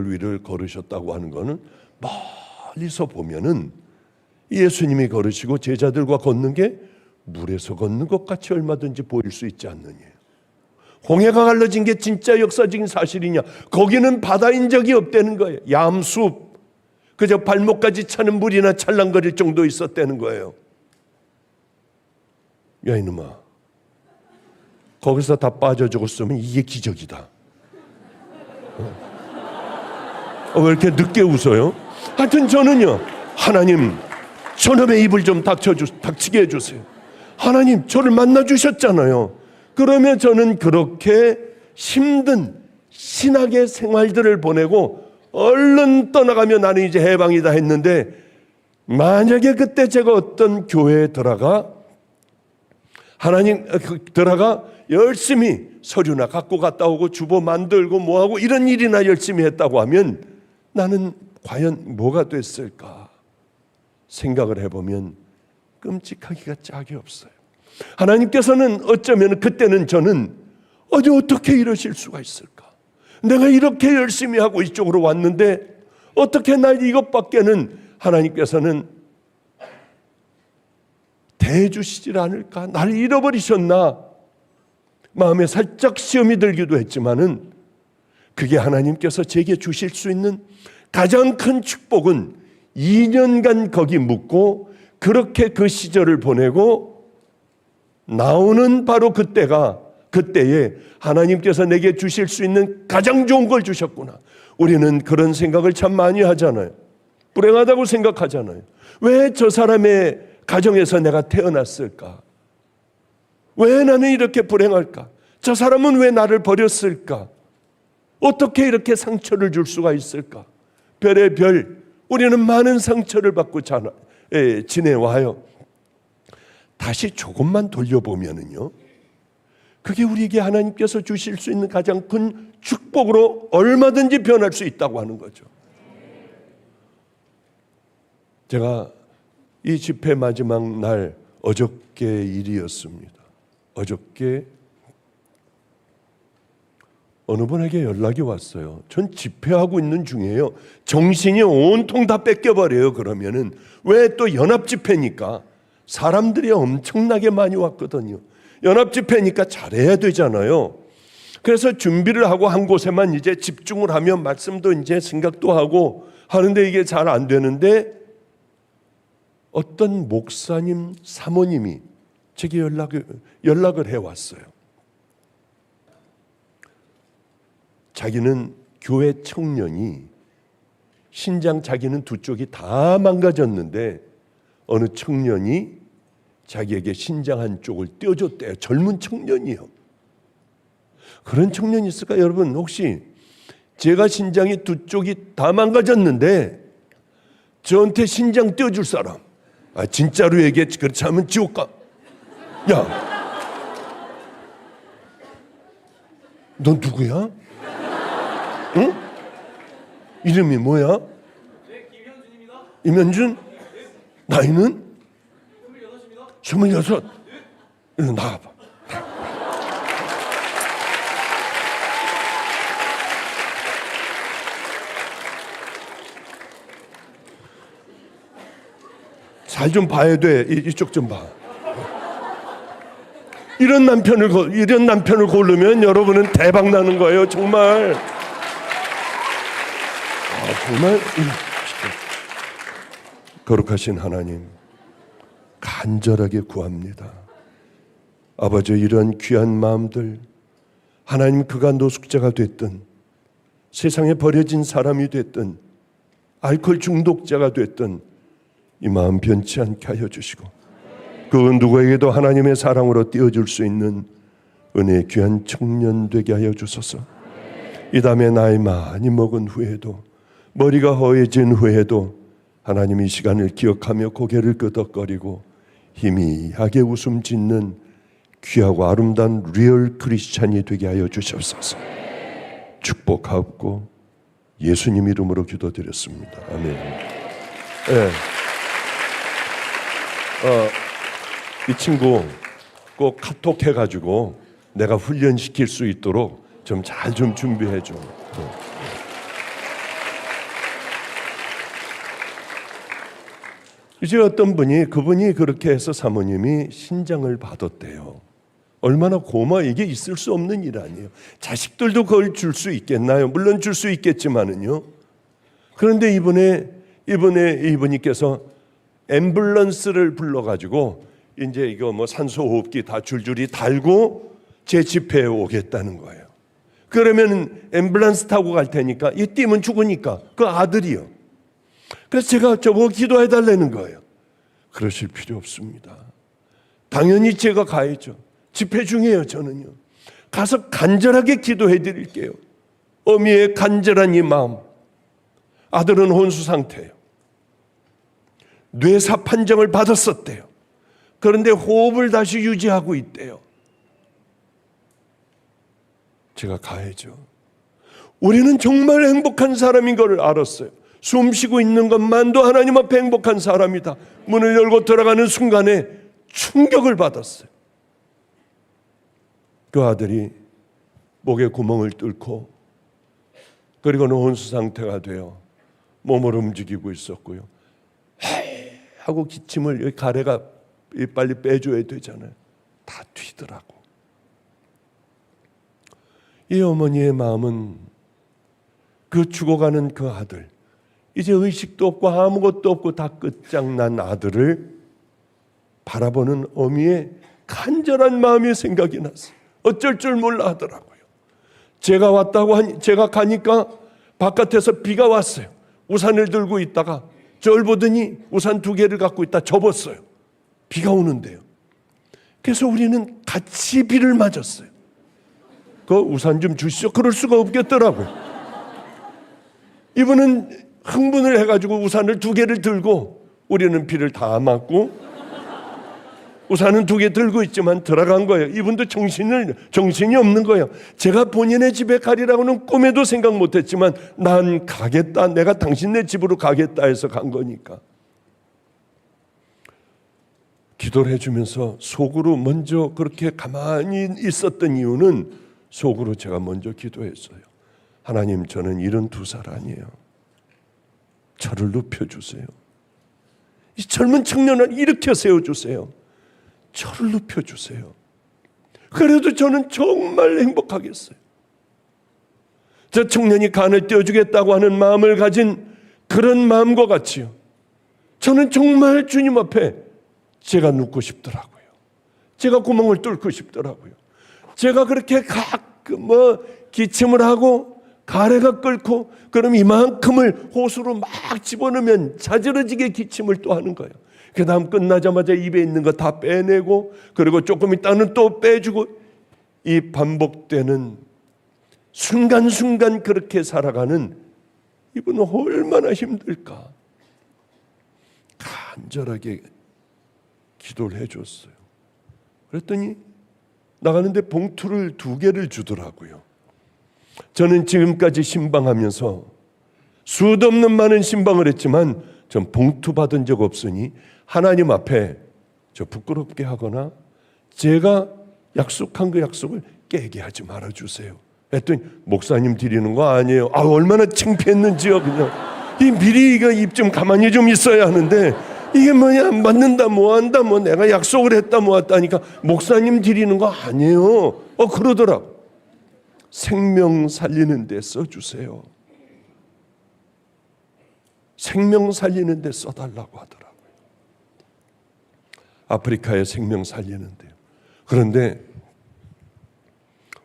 위를 걸으셨다고 하는 거는 멀리서 보면은 예수님이 걸으시고 제자들과 걷는 게 물에서 걷는 것 같이 얼마든지 보일 수 있지 않느냐. 홍해가 갈라진 게 진짜 역사적인 사실이냐. 거기는 바다인 적이 없다는 거예요. 얌숲. 그저 발목까지 차는 물이나 찰랑거릴 정도 있었다는 거예요. 야 이놈아, 거기서 다 빠져 죽었으면 이게 기적이다. 왜 이렇게 늦게 웃어요? 하여튼 저는요, 하나님 저놈의 입을 좀 닥치게 해주세요. 하나님 저를 만나주셨잖아요. 그러면 저는 그렇게 힘든 신학의 생활들을 보내고 얼른 떠나가면 나는 이제 해방이다 했는데, 만약에 그때 제가 어떤 교회에 들어가 열심히 서류나 갖고 갔다 오고 주보 만들고 뭐하고 이런 일이나 열심히 했다고 하면 나는 과연 뭐가 됐을까 생각을 해보면 끔찍하기가 짝이 없어요. 하나님께서는 어쩌면 그때는 저는 어떻게 이러실 수가 있을까? 내가 이렇게 열심히 하고 이쪽으로 왔는데 어떻게 날 이것밖에는 하나님께서는 대해주시질 않을까? 날 잃어버리셨나? 마음에 살짝 시험이 들기도 했지만은 그게 하나님께서 제게 주실 수 있는 가장 큰 축복은 2년간 거기 묵고 그렇게 그 시절을 보내고 나오는 바로 그때에 하나님께서 내게 주실 수 있는 가장 좋은 걸 주셨구나. 우리는 그런 생각을 참 많이 하잖아요. 불행하다고 생각하잖아요. 왜 저 사람의 가정에서 내가 태어났을까? 왜 나는 이렇게 불행할까? 저 사람은 왜 나를 버렸을까? 어떻게 이렇게 상처를 줄 수가 있을까? 별의 별, 우리는 많은 상처를 받고 지내와요. 다시 조금만 돌려보면은요, 그게 우리에게 하나님께서 주실 수 있는 가장 큰 축복으로 얼마든지 변할 수 있다고 하는 거죠. 제가 이 집회 마지막 날 어저께 일이었습니다. 어저께 어느 분에게 연락이 왔어요. 전 집회하고 있는 중이에요. 정신이 온통 다 뺏겨버려요. 그러면은 왜 또 연합 집회니까 사람들이 엄청나게 많이 왔거든요. 연합 집회니까 잘해야 되잖아요. 그래서 준비를 하고 한 곳에만 이제 집중을 하면 말씀도 이제 생각도 하고 하는데 이게 잘 안 되는데 어떤 목사님 사모님이 제게 연락을 해왔어요. 자기는 교회 청년이 신장 자기는 두 쪽이 다 망가졌는데 어느 청년이 자기에게 신장 한쪽을 떼어줬대요. 젊은 청년이요. 그런 청년이 있을까? 여러분 혹시 제가 신장이 두 쪽이 다 망가졌는데 저한테 신장 떼어줄 사람? 진짜로 얘기해. 그렇지 않으면 지옥 가. 야, 넌 누구야? 응? 이름이 뭐야? 네, 김현준입니다. 임현준? 나이는? 26입니다. 26. 이리 나와봐. 잘 좀 봐야 돼. 이쪽 좀 봐. 이런 남편을 고르면 여러분은 대박 나는 거예요. 정말. 정말 거룩하신 하나님, 간절하게 구합니다. 아버지, 이런 귀한 마음들, 하나님, 그가 노숙자가 됐든 세상에 버려진 사람이 됐든 알코올 중독자가 됐든 이 마음 변치 않게 하여 주시고 그 누구에게도 하나님의 사랑으로 띄워줄 수 있는 은혜의 귀한 청년 되게 하여 주소서. 이 다음에 나이 많이 먹은 후에도, 머리가 허해진 후에도 하나님 이 시간을 기억하며 고개를 끄덕거리고 희미하게 웃음 짓는 귀하고 아름다운 리얼 크리스찬이 되게 하여 주시옵소서. 축복하옵고 예수님 이름으로 기도드렸습니다. 아멘. 네. 이 친구 꼭 카톡 해가지고 내가 훈련시킬 수 있도록 좀 잘 좀 준비해 줘. 이제 어떤 분이, 그분이 그렇게 해서 사모님이 신장을 받았대요. 얼마나 이게 있을 수 없는 일 아니에요. 자식들도 그걸 줄 수 있겠나요? 물론 줄 수 있겠지만은요. 그런데 이분께서 앰뷸런스를 불러가지고 이제 이거 뭐 산소호흡기 다 줄줄이 달고 제 집회에 오겠다는 거예요. 그러면 앰뷸런스 타고 갈 테니까 이 뛰면 죽으니까 그 아들이요. 그래서 제가 저보고 기도해 달라는 거예요. 그러실 필요 없습니다. 당연히 제가 가야죠. 집회 중이에요. 저는요. 가서 간절하게 기도해 드릴게요. 어미의 간절한 이 마음. 아들은 혼수 상태예요. 뇌사 판정을 받았었대요. 그런데 호흡을 다시 유지하고 있대요. 제가 가야죠. 우리는 정말 행복한 사람인 걸 알았어요. 숨 쉬고 있는 것만도 하나님 앞에 행복한 사람이다. 문을 열고 들어가는 순간에 충격을 받았어요. 그 아들이 목에 구멍을 뚫고 그리고는 혼수 상태가 되어 몸을 움직이고 있었고요. 하고 기침을, 가래가 빨리 빼줘야 되잖아요. 다 튀더라고. 이 어머니의 마음은 그 죽어가는 그 아들, 이제 의식도 없고 아무것도 없고 다 끝장난 아들을 바라보는 어미의 간절한 마음이 생각이 났어요. 어쩔 줄 몰라 하더라고요. 제가 가니까 바깥에서 비가 왔어요. 우산을 들고 있다가 저를 보더니 우산 2개를 갖고 있다 접었어요. 비가 오는데요. 그래서 우리는 같이 비를 맞았어요. 그 우산 좀 주시죠. 그럴 수가 없겠더라고요. 이분은 흥분을 해가지고 우산을 2개를 들고, 우리는 비를 다 맞고 우산은 2개 들고 있지만 들어간 거예요. 이분도 정신이 없는 거예요. 제가 본인의 집에 가리라고는 꿈에도 생각 못했지만 난 가겠다, 내가 당신네 집으로 가겠다 해서 간 거니까. 기도를 해주면서 속으로 먼저 그렇게 가만히 있었던 이유는, 속으로 제가 먼저 기도했어요. 하나님, 저는 72살 아니에요. 저를 높여주세요. 이 젊은 청년을 일으켜 세워주세요. 저를 높여주세요. 그래도 저는 정말 행복하겠어요. 저 청년이 간을 떼어주겠다고 하는 마음을 가진 그런 마음과 같이요, 저는 정말 주님 앞에 제가 눕고 싶더라고요. 제가 구멍을 뚫고 싶더라고요. 제가 그렇게 가끔 기침을 하고 가래가 끓고 그럼 이만큼을 호수로 막 집어넣으면 자지러지게 기침을 또 하는 거예요. 그 다음 끝나자마자 입에 있는 거 다 빼내고, 그리고 조금 있다는 또 빼주고, 이 반복되는 순간순간 그렇게 살아가는 이분은 얼마나 힘들까. 간절하게 기도를 해줬어요. 그랬더니 나가는데 봉투를 2개를 주더라고요. 저는 지금까지 신방하면서 수도 없는 많은 신방을 했지만 전 봉투 받은 적 없으니 하나님 앞에 저 부끄럽게 하거나 제가 약속한 그 약속을 깨게 하지 말아주세요. 했더니 목사님 드리는 거 아니에요. 아, 얼마나 창피했는지요. 그냥 이 미리 이거 입 좀 가만히 좀 있어야 하는데, 이게 뭐냐, 안 받는다 뭐 한다 뭐 내가 약속을 했다 뭐 했다니까 목사님 드리는 거 아니에요. 그러더라고. 생명 살리는 데 써주세요. 생명 살리는 데 써달라고 하더라고요. 아프리카의 생명 살리는데요. 그런데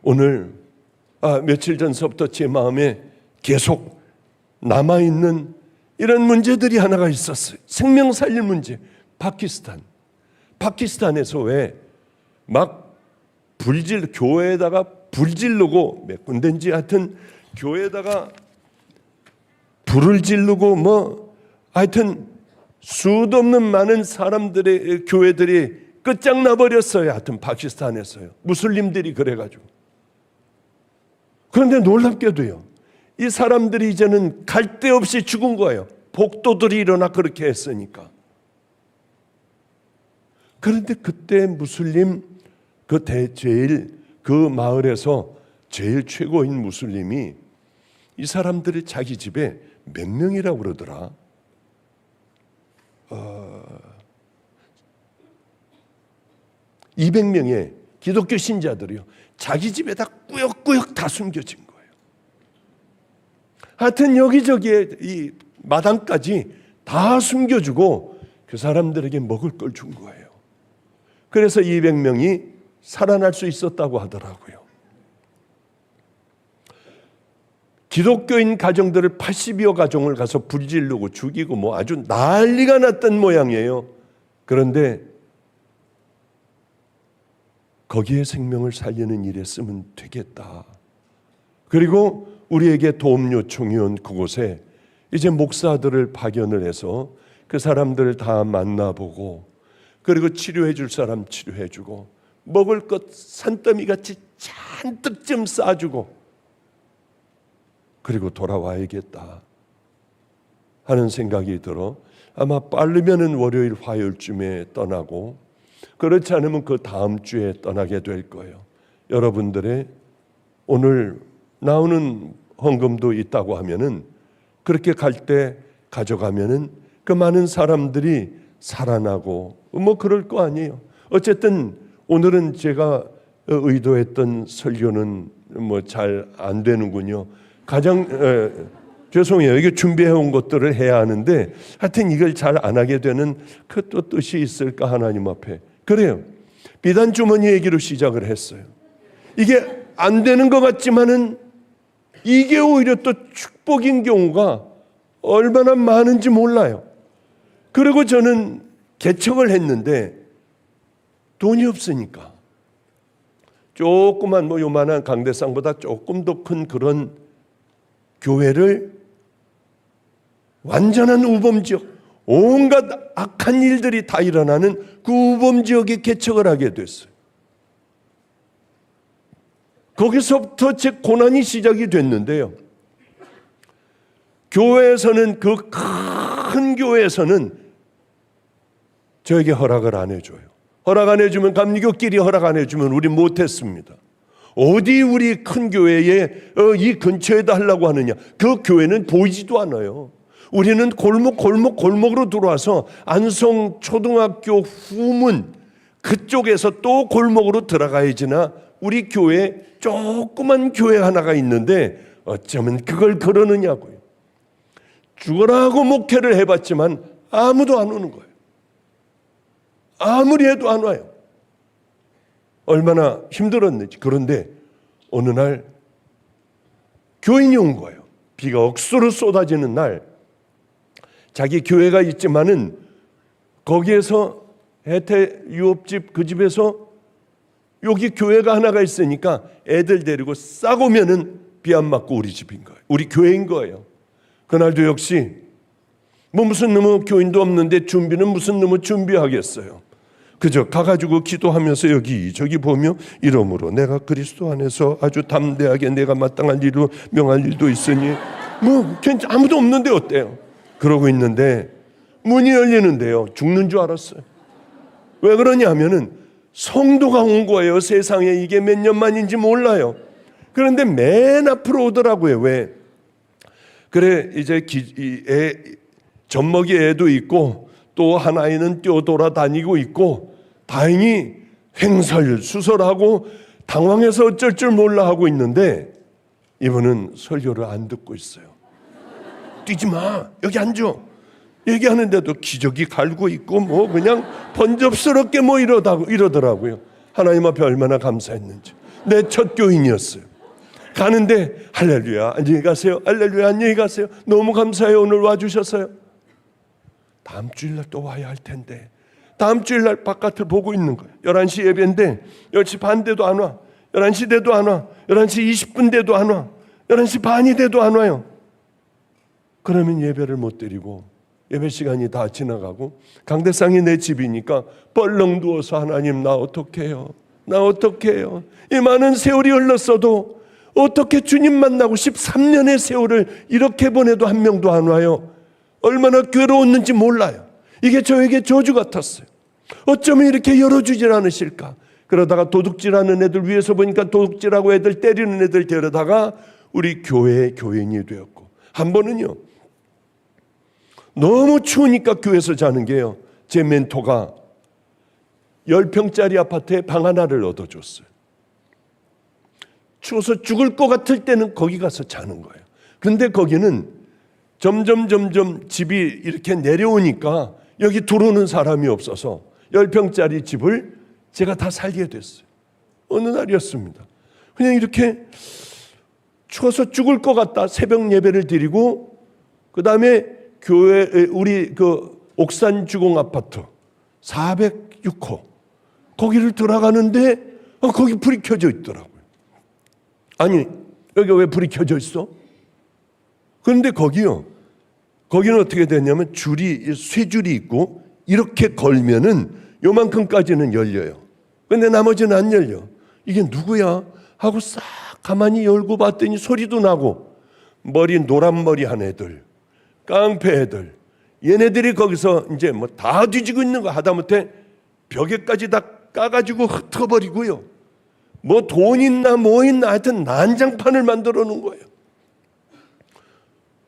오늘 며칠 전서부터 제 마음에 계속 남아있는 이런 문제들이 하나가 있었어요. 생명 살릴 문제. 파키스탄에서 왜 막 교회에다가 불 지르고, 몇 군데인지 하여튼 교회에다가 불을 지르고 하여튼 수도 없는 많은 사람들의 교회들이 끝장나 버렸어요. 하여튼 파키스탄에서요. 무슬림들이 그래가지고. 그런데 놀랍게도요, 이 사람들이 이제는 갈 데 없이 죽은 거예요. 복도들이 일어나 그렇게 했으니까. 그런데 그때 무슬림 그 마을에서 제일 최고인 무슬림이 이 사람들이 자기 집에 몇 명이라고 그러더라? 200명의 기독교 신자들이요, 자기 집에다 꾸역꾸역 다 숨겨진 거예요. 하여튼 여기저기에 이 마당까지 다 숨겨주고 그 사람들에게 먹을 걸 준 거예요. 그래서 200명이 살아날 수 있었다고 하더라고요. 기독교인 가정들을 80여 가정을 가서 불지르고 죽이고 아주 난리가 났던 모양이에요. 그런데 거기에 생명을 살리는 일에 쓰면 되겠다. 그리고 우리에게 도움 요청이 온 그곳에 이제 목사들을 파견을 해서 그 사람들을 다 만나보고, 그리고 치료해 줄 사람 치료해 주고, 먹을 것 산더미같이 잔뜩 좀 싸주고, 그리고 돌아와야겠다 하는 생각이 들어 아마 빠르면은 월요일 화요일쯤에 떠나고, 그렇지 않으면 그 다음 주에 떠나게 될 거예요. 여러분들의 오늘 나오는 헌금도 있다고 하면은 그렇게 갈 때 가져가면은 그 많은 사람들이 살아나고 그럴 거 아니에요. 어쨌든 오늘은 제가 의도했던 설교는 잘 안 되는군요. 죄송해요. 이게 준비해온 것들을 해야 하는데 하여튼 이걸 잘 안 하게 되는 그 또 뜻이 있을까 하나님 앞에. 그래요. 비단 주머니 얘기로 시작을 했어요. 이게 안 되는 것 같지만은 이게 오히려 또 축복인 경우가 얼마나 많은지 몰라요. 그리고 저는 개척을 했는데 돈이 없으니까 조그만 요만한 강대상보다 조금 더 큰 그런 교회를 완전한 우범지역, 온갖 악한 일들이 다 일어나는 그 우범지역에 개척을 하게 됐어요. 거기서부터 제 고난이 시작이 됐는데요. 교회에서는, 그 큰 교회에서는 저에게 허락을 안 해줘요. 허락 안 해주면, 감리교끼리 허락 안 해주면 우리 못했습니다. 어디 우리 큰 교회에 이 근처에다 하려고 하느냐. 그 교회는 보이지도 않아요. 우리는 골목으로 들어와서 안성 초등학교 후문 그쪽에서 또 골목으로 들어가야지나 우리 교회 조그만 교회 하나가 있는데 어쩌면 그걸 그러느냐고요. 죽어라고 목회를 해봤지만 아무도 안 오는 거예요. 아무리 해도 안 와요. 얼마나 힘들었는지. 그런데 어느 날 교인이 온 거예요. 비가 억수로 쏟아지는 날, 자기 교회가 있지만은 거기에서 혜태 유업집 그 집에서 여기 교회가 하나가 있으니까 애들 데리고 싹 오면은 비 안 맞고 우리 집인 거예요. 우리 교회인 거예요. 그날도 역시 무슨 놈의 교인도 없는데 준비는 무슨 놈의 준비하겠어요. 그저 가가지고 기도하면서 여기저기 보며 이러므로 내가 그리스도 안에서 아주 담대하게 내가 마땅한 일로 명할 일도 있으니 아무도 없는데 어때요? 그러고 있는데 문이 열리는데요. 죽는 줄 알았어요. 왜 그러냐 하면은 성도가 온 거예요. 세상에 이게 몇 년 만인지 몰라요. 그런데 맨 앞으로 오더라고요. 왜? 그래 이제 젖먹이 애도 있고 또 한 아이는 뛰어돌아다니고 있고 다행히 횡설수설하고 당황해서 어쩔 줄 몰라 하고 있는데 이분은 설교를 안 듣고 있어요. 뛰지 마. 여기 앉아. 얘기하는데도 기저귀 갈고 있고 그냥 번잡스럽게 이러더라고요. 하나님 앞에 얼마나 감사했는지. 내 첫 교인이었어요. 가는데 할렐루야 안녕히 가세요. 할렐루야 안녕히 가세요. 너무 감사해요. 오늘 와주셨어요. 다음 주일날 또 와야 할 텐데. 다음 주일날 바깥을 보고 있는 거예요. 11시 예배인데 10시 반 돼도 안 와. 11시 돼도 안 와. 11시 20분 돼도 안 와. 11시 반이 돼도 안 와요. 그러면 예배를 못 드리고 예배 시간이 다 지나가고 강대상이 내 집이니까 뻘렁 누워서 하나님 나 어떡해요? 나 어떡해요? 이 많은 세월이 흘렀어도 어떻게 주님 만나고 13년의 세월을 이렇게 보내도 한 명도 안 와요. 얼마나 괴로웠는지 몰라요. 이게 저에게 저주 같았어요. 어쩌면 이렇게 열어주질 않으실까. 그러다가 도둑질하는 애들 위에서 보니까 도둑질하고 애들 때리는 애들 데려다가 우리 교회의 교인이 되었고, 한 번은요 너무 추우니까 교회에서 자는 게요, 제 멘토가 10평짜리 아파트에 방 하나를 얻어줬어요. 추워서 죽을 것 같을 때는 거기 가서 자는 거예요. 근데 거기는 점점 집이 이렇게 내려오니까 여기 들어오는 사람이 없어서 10평짜리 집을 제가 다 살게 됐어요. 어느 날이었습니다. 그냥 이렇게 추워서 죽을 것 같다. 새벽 예배를 드리고 그 다음에 교회 우리 그 옥산 주공 아파트 406호 거기를 들어가는데 거기 불이 켜져 있더라고요. 아니 여기 왜 불이 켜져 있어? 그런데 거기는 어떻게 됐냐면 쇠줄이 있고 이렇게 걸면은 요만큼까지는 열려요. 근데 나머지는 안 열려. 이게 누구야? 하고 싹 가만히 열고 봤더니 소리도 나고 머리 노란 머리 한 애들, 깡패 애들, 얘네들이 거기서 이제 뭐 다 뒤지고 있는 거. 하다못해 벽에까지 다 까가지고 흩어버리고요. 뭐 돈 있나 뭐 있나 하여튼 난장판을 만들어 놓은 거예요.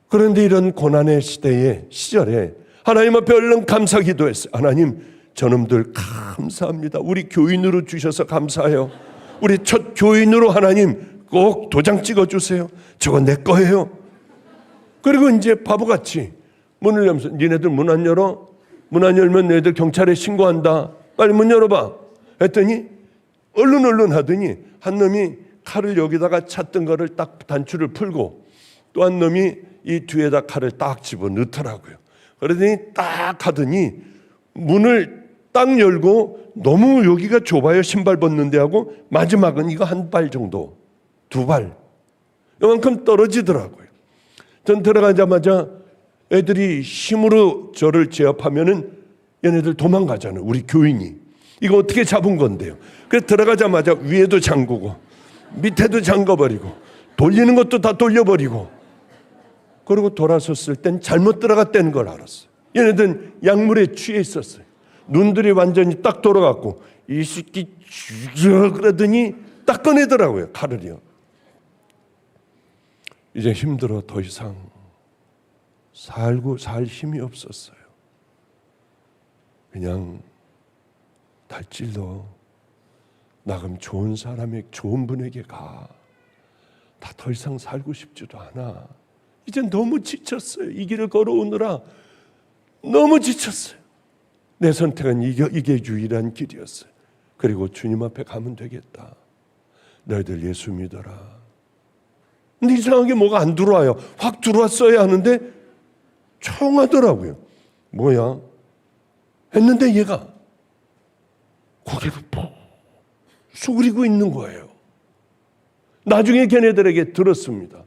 그런데 이런 고난의 시절에 하나님 앞에 얼른 감사 기도했어요. 하나님 저놈들 감사합니다. 우리 교인으로 주셔서 감사해요. 우리 첫 교인으로 하나님 꼭 도장 찍어주세요. 저거 내 거예요. 그리고 이제 바보같이 문을 열면서 니네들 문 안 열어? 문 안 열면 너희들 경찰에 신고한다. 빨리 문 열어봐. 했더니 얼른 하더니 한 놈이 칼을 여기다가 찼던 거를 딱 단추를 풀고 또 한 놈이 이 뒤에다 칼을 딱 집어넣더라고요. 그러더니 딱 하더니 문을 딱 열고 너무 여기가 좁아요. 신발 벗는데 하고 마지막은 이거 한 발 정도, 두 발. 이만큼 떨어지더라고요. 전 들어가자마자 애들이 힘으로 저를 제압하면은 얘네들 도망가잖아요. 우리 교인이. 이거 어떻게 잡은 건데요. 그래서 들어가자마자 위에도 잠그고 밑에도 잠궈버리고 돌리는 것도 다 돌려버리고 그리고 돌아섰을 땐 잘못 들어갔다는 걸 알았어요. 얘네들은 약물에 취해 있었어요. 눈들이 완전히 딱 돌아갔고 이 새끼 죽여 그러더니 딱 꺼내더라고요. 칼을요. 이제 힘들어 더 이상 살고 살 힘이 없었어요. 그냥 달찔러 나금 좋은 사람의 좋은 분에게 가. 다 더 이상 살고 싶지도 않아. 이제 너무 지쳤어요. 이 길을 걸어오느라 너무 지쳤어요. 내 선택은 이게 유일한 길이었어요. 그리고 주님 앞에 가면 되겠다. 너희들 예수 믿어라. 근데 이상하게 뭐가 안 들어와요. 확 들어왔어야 하는데 조용하더라고요. 뭐야? 했는데 얘가 고개를 푹 숙이고 있는 거예요. 나중에 걔네들에게 들었습니다.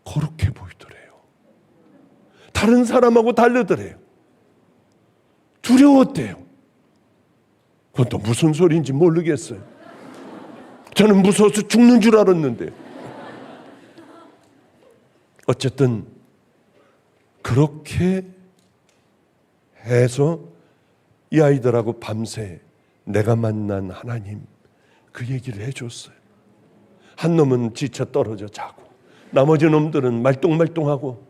거룩해 보이더래요. 다른 사람하고 다르더래요. 두려웠대요. 그건 또 무슨 소리인지 모르겠어요. 저는 무서워서 죽는 줄 알았는데. 어쨌든 그렇게 해서 이 아이들하고 밤새 내가 만난 하나님 그 얘기를 해줬어요. 한 놈은 지쳐 떨어져 자고 나머지 놈들은 말똥말똥하고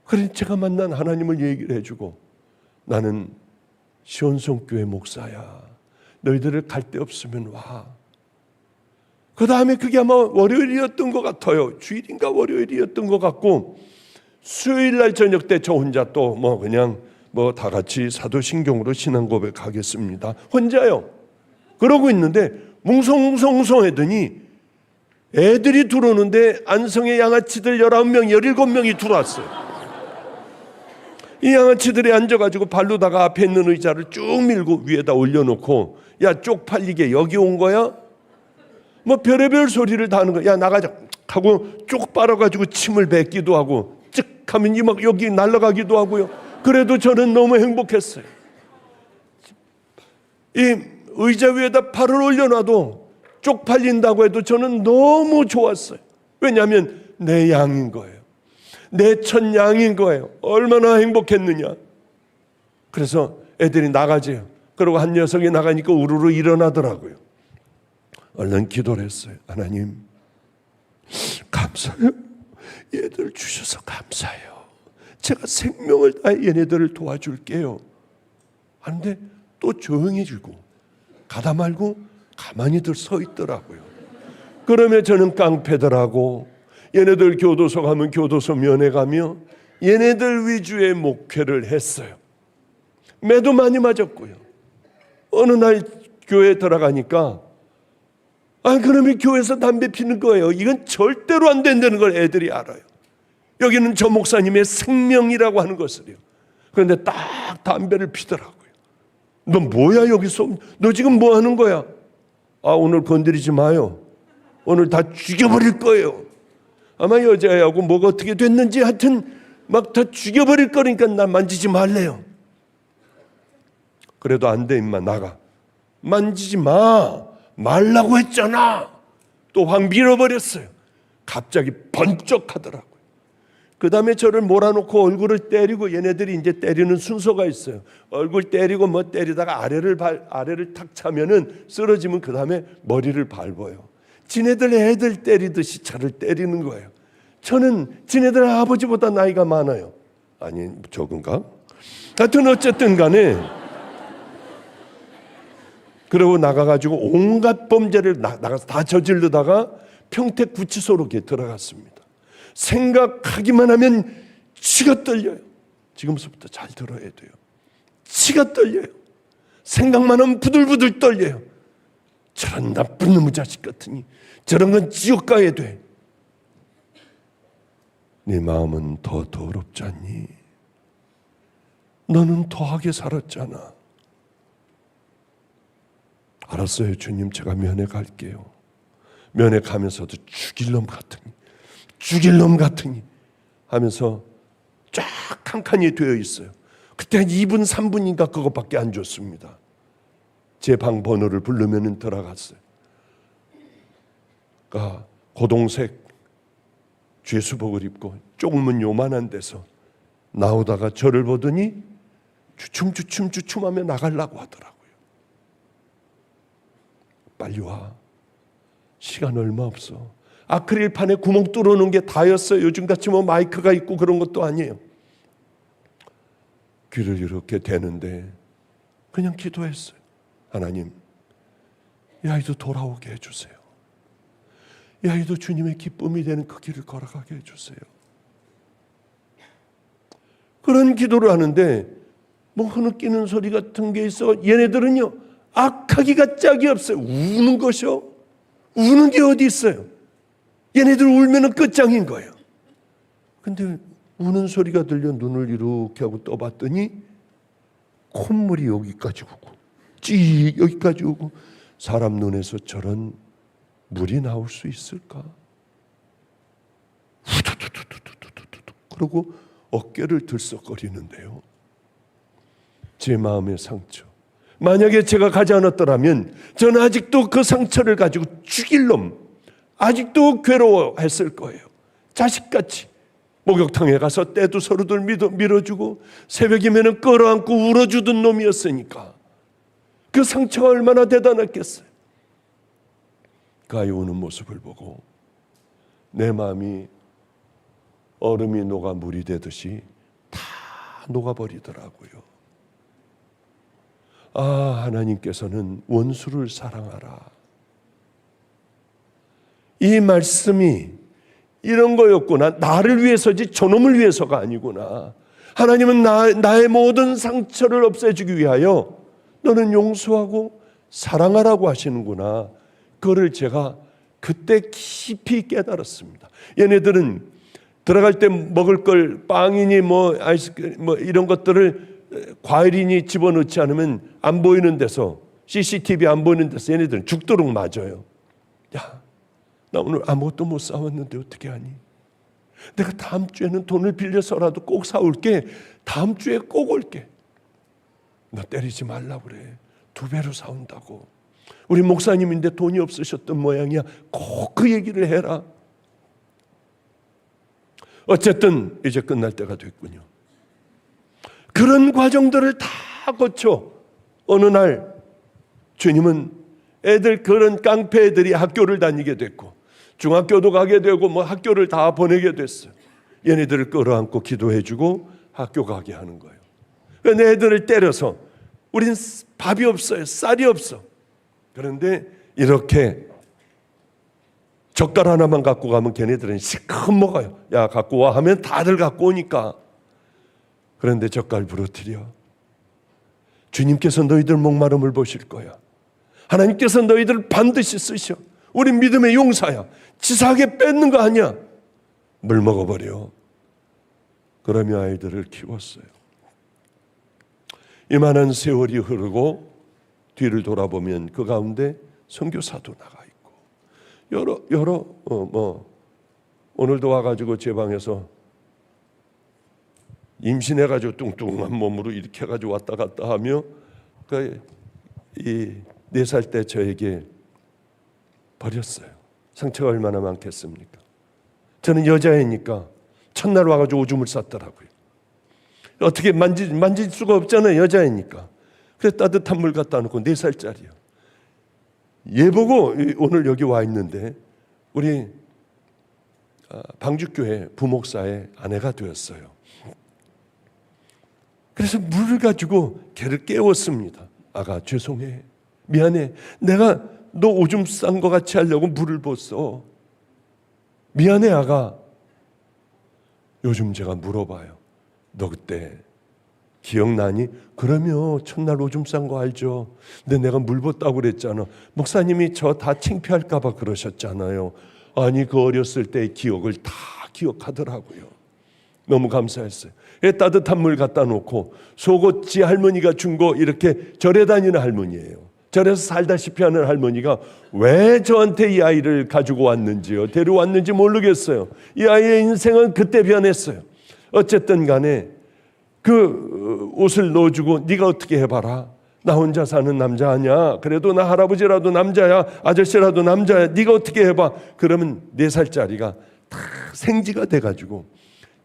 그래 제가 만난 하나님을 얘기를 해주고 나는 시온성교회 목사야. 너희들을 갈 데 없으면 와. 그 다음에 그게 아마 월요일이었던 것 같아요. 주일인가 월요일이었던 것 같고 수요일날 저녁 때 저 혼자 또 그냥 다 같이 사도신경으로 신앙 고백하겠습니다. 혼자요. 그러고 있는데 뭉성뭉성하더니 애들이 들어오는데 안성의 양아치들 19명, 17명이 들어왔어요. 이 양아치들이 앉아가지고 발로다가 앞에 있는 의자를 쭉 밀고 위에다 올려놓고 야 쪽팔리게 여기 온 거야? 별의별 소리를 다 하는 거야. 야 나가자 하고 쪽 빨아가지고 침을 뱉기도 하고 찍 하면 막 여기 날아가기도 하고요. 그래도 저는 너무 행복했어요. 이 의자 위에다 팔을 올려놔도 쪽팔린다고 해도 저는 너무 좋았어요. 왜냐하면 내 양인 거예요. 내 첫 양인 거예요. 얼마나 행복했느냐. 그래서 애들이 나가재요. 그리고 한 녀석이 나가니까 우르르 일어나더라고요. 얼른 기도를 했어요. 하나님 감사해요. 얘들 주셔서 감사해요. 제가 생명을 다해 얘네들을 도와줄게요. 하는데 또 조용해지고 가다 말고 가만히들 서 있더라고요. 그러면 저는 깡패들하고 얘네들 교도소 가면 교도소 면회 가며 얘네들 위주의 목회를 했어요. 매도 많이 맞았고요. 어느 날 교회에 들어가니까 그러면 교회에서 담배 피는 거예요. 이건 절대로 안 된다는 걸 애들이 알아요. 여기는 저 목사님의 생명이라고 하는 것을요. 그런데 딱 담배를 피더라고요. 너 뭐야 여기서? 너 지금 뭐 하는 거야? 오늘 건드리지 마요. 오늘 다 죽여버릴 거예요. 아마 여자애하고 뭐가 어떻게 됐는지 하여튼 막 다 죽여버릴 거니까 나 만지지 말래요. 그래도 안 돼 임마 나가. 만지지 말라고 했잖아. 또 확 밀어버렸어요. 갑자기 번쩍하더라고요. 그 다음에 저를 몰아놓고 얼굴을 때리고 얘네들이 이제 때리는 순서가 있어요. 얼굴 때리고 때리다가 아래를 탁 차면은 쓰러지면 그 다음에 머리를 밟아요. 지네들 애들 때리듯이 저를 때리는 거예요. 저는 지네들 아버지보다 나이가 많아요. 아니 적은가? 하여튼 어쨌든 간에 그러고 나가가지고 온갖 범죄를 나가서 다 저지르다가 평택구치소로 들어갔습니다. 생각하기만 하면 치가 떨려요. 지금부터 잘 들어야 돼요. 치가 떨려요. 생각만 하면 부들부들 떨려요. 저런 나쁜 놈의 자식 같으니 저런 건 지옥 가야 돼. 네 마음은 더 더럽지 않니? 너는 더하게 살았잖아. 알았어요 주님, 제가 면회 갈게요. 면회 가면서도 죽일 놈 같으니 하면서 쫙 한 칸이 되어 있어요. 그때 한 2분 3분인가 그것밖에 안 줬습니다. 제 방 번호를 부르면 들어갔어요. 그러니까 고동색 죄수복을 입고 쪽문 요만한 데서 나오다가 저를 보더니 주춤하며 나가려고 하더라고요. 빨리 와. 시간 얼마 없어. 아크릴판에 구멍 뚫어놓은 게 다였어요. 요즘같이 뭐 마이크가 있고 그런 것도 아니에요. 귀를 이렇게 대는데 그냥 기도했어요. 하나님, 이 아이도 돌아오게 해주세요. 이 아이도 주님의 기쁨이 되는 그 길을 걸어가게 해주세요. 그런 기도를 하는데 뭐 흐느끼는 소리 같은 게 있어. 얘네들은요, 악하기가 짝이 없어요. 우는 것이요. 우는 게 어디 있어요. 얘네들 울면은 끝장인 거예요. 근데 우는 소리가 들려 눈을 이렇게 하고 떠봤더니 콧물이 여기까지 오고 찌 여기까지 오고, 사람 눈에서 저런 물이 나올 수 있을까? 후두두두두두두두 그러고 어깨를 들썩거리는데요. 제 마음의 상처. 만약에 제가 가지 않았더라면 저는 아직도 그 상처를 가지고 죽일 놈, 아직도 괴로워했을 거예요. 자식같이 목욕탕에 가서 때도 서로들 밀어주고 새벽이면 끌어안고 울어주던 놈이었으니까 그 상처가 얼마나 대단했겠어요. 그 아이 우는 모습을 보고 내 마음이 얼음이 녹아 물이 되듯이 다 녹아버리더라고요. 아, 하나님께서는 원수를 사랑하라. 이 말씀이 이런 거였구나. 나를 위해서지 저놈을 위해서가 아니구나. 하나님은 나의 모든 상처를 없애주기 위하여 너는 용서하고 사랑하라고 하시는구나. 그거를 제가 그때 깊이 깨달았습니다. 얘네들은 들어갈 때 먹을 걸 빵이니 뭐 아이스크림 뭐 이런 것들을 과일이니 집어넣지 않으면 안 보이는 데서, CCTV 안 보이는 데서 얘네들은 죽도록 맞아요. 야, 나 오늘 아무것도 못 사왔는데 어떻게 하니? 내가 다음 주에는 돈을 빌려서라도 꼭 사올게. 다음 주에 꼭 올게. 너 때리지 말라고 그래. 2배로 사온다고. 우리 목사님인데 돈이 없으셨던 모양이야. 꼭 그 얘기를 해라. 어쨌든 이제 끝날 때가 됐군요. 그런 과정들을 다 거쳐 어느 날 주님은 애들, 그런 깡패 애들이 학교를 다니게 됐고 중학교도 가게 되고 뭐 학교를 다 보내게 됐어요. 얘네들을 끌어안고 기도해주고 학교 가게 하는 거예요. 그러니까 애들을 때려서 우린 밥이 없어요. 쌀이 없어. 그런데 이렇게 젓갈 하나만 갖고 가면 걔네들은 시큼 먹어요. 야, 갖고 와 하면 다들 갖고 오니까. 그런데 젓갈 부러뜨려. 주님께서 너희들 목마름을 보실 거야. 하나님께서 너희들을 반드시 쓰셔. 우리 믿음의 용사야. 치사하게 뺏는 거 아니야. 물 먹어버려. 그러며 아이들을 키웠어요. 이만한 세월이 흐르고 뒤를 돌아보면 그 가운데 선교사도 나가 있고 여러 오늘도 와가지고 제 방에서 임신해가지고 뚱뚱한 몸으로 이렇게 해가지고 왔다 갔다 하며 이 4살 때 저에게 버렸어요. 상처가 얼마나 많겠습니까? 저는 여자애니까 첫날 와가지고 오줌을 쌌더라고요. 어떻게 만질 수가 없잖아요. 여자애니까. 그래서 따뜻한 물 갖다 놓고 4살짜리요. 얘 보고 오늘 여기 와 있는데 우리 방주교회 부목사의 아내가 되었어요. 그래서 물을 가지고 걔를 깨웠습니다. 아가, 죄송해. 미안해. 내가 너 오줌 싼 거 같이 하려고 물을 붓어. 미안해, 아가. 요즘 제가 물어봐요. 너 그때 기억나니? 그러면 첫날 오줌 싼 거 알죠? 근데 내가 물 붓다고 그랬잖아. 목사님이 저 다 창피할까 봐 그러셨잖아요. 아니, 그 어렸을 때의 기억을 다 기억하더라고요. 너무 감사했어요. 따뜻한 물 갖다 놓고 속옷 지 할머니가 준 거 이렇게 절에 다니는 할머니예요. 절에서 살다시피 하는 할머니가 왜 저한테 이 아이를 가지고 왔는지요, 데려왔는지 모르겠어요. 이 아이의 인생은 그때 변했어요. 어쨌든 간에 그 옷을 넣어주고 네가 어떻게 해봐라. 나 혼자 사는 남자 아니야. 그래도 나 할아버지라도 남자야. 아저씨라도 남자야. 네가 어떻게 해봐. 그러면 4살짜리가 다 생지가 돼가지고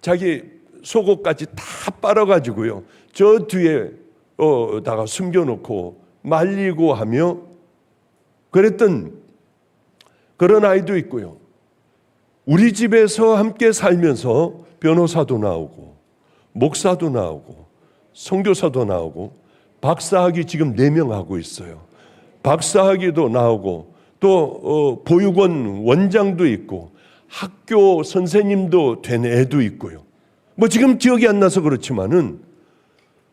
자기 속옷까지 다 빨아가지고요, 저 뒤에 다가 숨겨놓고 말리고 하며 그랬던 그런 아이도 있고요. 우리 집에서 함께 살면서 변호사도 나오고 목사도 나오고 선교사도 나오고 박사학위 지금 4명 하고 있어요. 박사학위도 나오고 또 보육원 원장도 있고 학교 선생님도 된 애도 있고요. 뭐 지금 기억이 안 나서 그렇지만은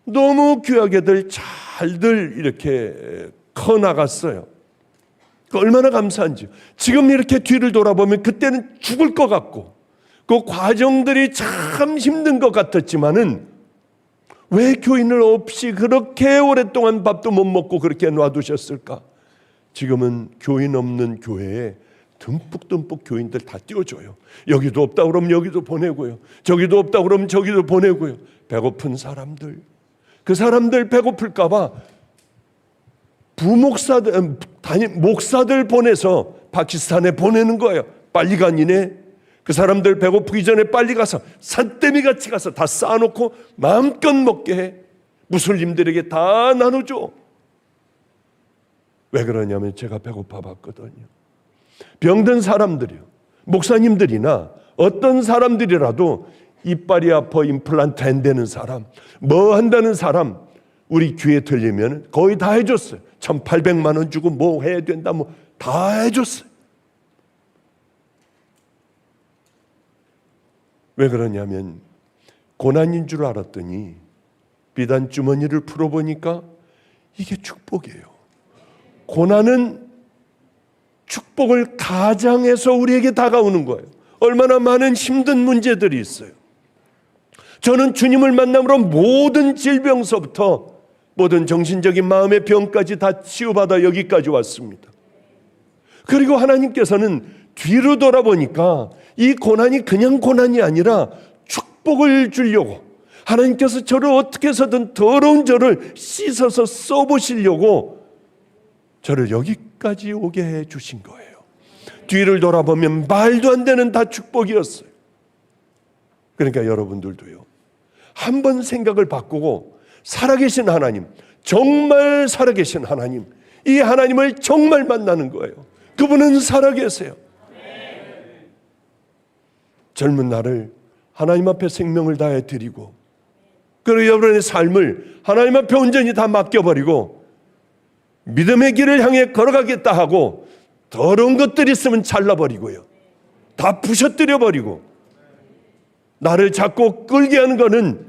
너무 귀하게들 잘들 이렇게 커 나갔어요. 얼마나 감사한지. 지금 이렇게 뒤를 돌아보면 그때는 죽을 것 같고 그 과정들이 참 힘든 것 같았지만은 왜 교인을 없이 그렇게 오랫동안 밥도 못 먹고 그렇게 놔두셨을까? 지금은 교인 없는 교회에 듬뿍듬뿍 교인들 다 띄워줘요. 여기도 없다 그러면 여기도 보내고요, 저기도 없다 그러면 저기도 보내고요. 배고픈 사람들, 그 사람들 배고플까 봐 목사들 보내서 파키스탄에 보내는 거예요. 빨리 가니네. 그 사람들 배고프기 전에 빨리 가서 산더미 같이 가서 다 쌓아놓고 마음껏 먹게 해. 무슬림들에게 다 나눠줘. 왜 그러냐면 제가 배고파 봤거든요. 병든 사람들이요, 목사님들이나 어떤 사람들이라도 이빨이 아파 임플란트 안 되는 사람, 뭐 한다는 사람 우리 귀에 들리면 거의 다 해줬어요. 1,800만 원 주고 뭐 해야 된다 뭐 다 해줬어요. 왜 그러냐면 고난인 줄 알았더니 비단 주머니를 풀어보니까 이게 축복이에요. 고난은 축복을 가장해서 우리에게 다가오는 거예요. 얼마나 많은 힘든 문제들이 있어요. 저는 주님을 만남으로 모든 질병서부터 모든 정신적인 마음의 병까지 다 치유받아 여기까지 왔습니다. 그리고 하나님께서는 뒤로 돌아보니까 이 고난이 그냥 고난이 아니라 축복을 주려고, 하나님께서 저를 어떻게 해서든 더러운 저를 씻어서 써보시려고 저를 여기까지 오게 해 주신 거예요. 뒤를 돌아보면 말도 안 되는 다 축복이었어요. 그러니까 여러분들도요, 한번 생각을 바꾸고 살아계신 하나님, 정말 살아계신 하나님, 이 하나님을 정말 만나는 거예요. 그분은 살아계세요. 젊은 날을 하나님 앞에 생명을 다해 드리고, 그리고 여러분의 삶을 하나님 앞에 온전히 다 맡겨버리고 믿음의 길을 향해 걸어가겠다 하고 더러운 것들이 있으면 잘라버리고요, 다 부셔뜨려버리고 나를 자꾸 끌게 하는 것은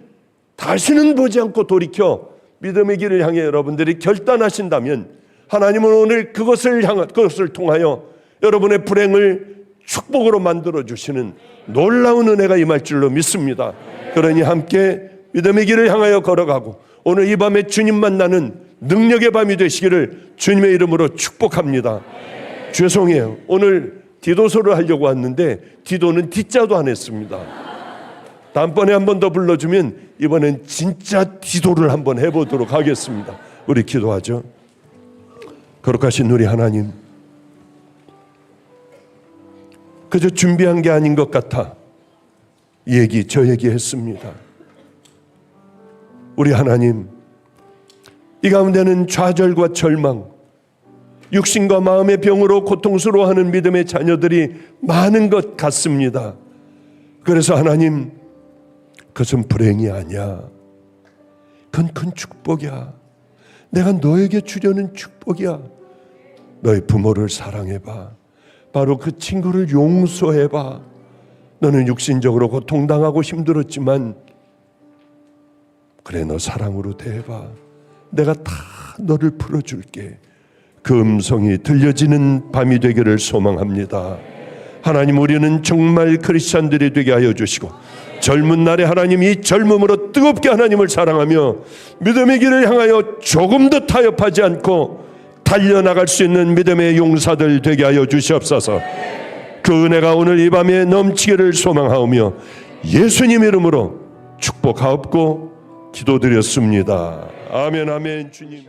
다시는 보지 않고 돌이켜 믿음의 길을 향해 여러분들이 결단하신다면 하나님은 오늘 그것을 통하여 여러분의 불행을 축복으로 만들어주시는 놀라운 은혜가 임할 줄로 믿습니다. 그러니 함께 믿음의 길을 향하여 걸어가고 오늘 이 밤에 주님 만나는 능력의 밤이 되시기를 주님의 이름으로 축복합니다. 죄송해요, 오늘 디도서를 하려고 왔는데 디도는 D자도 안 했습니다. 다음번에 한 번 더 불러주면 이번엔 진짜 디도를 한번 해보도록 하겠습니다. 우리 기도하죠. 거룩하신 우리 하나님, 그저 준비한 게 아닌 것 같아 이 얘기 저 얘기 했습니다. 우리 하나님, 이 가운데는 좌절과 절망, 육신과 마음의 병으로 고통스러워하는 믿음의 자녀들이 많은 것 같습니다. 그래서 하나님, 그것은 불행이 아니야. 그건 큰 축복이야. 내가 너에게 주려는 축복이야. 너의 부모를 사랑해봐. 바로 그 친구를 용서해봐. 너는 육신적으로 고통당하고 힘들었지만 그래, 너 사랑으로 대해봐. 내가 다 너를 풀어줄게. 그 음성이 들려지는 밤이 되기를 소망합니다. 하나님, 우리는 정말 크리스찬들이 되게 하여 주시고 젊은 날에 하나님 이 젊음으로 뜨겁게 하나님을 사랑하며 믿음의 길을 향하여 조금 더 타협하지 않고 달려나갈 수 있는 믿음의 용사들 되게 하여 주시옵소서. 그 은혜가 오늘 이 밤에 넘치기를 소망하오며 예수님 이름으로 축복하옵고 기도드렸습니다. 아멘, 아멘. 주님.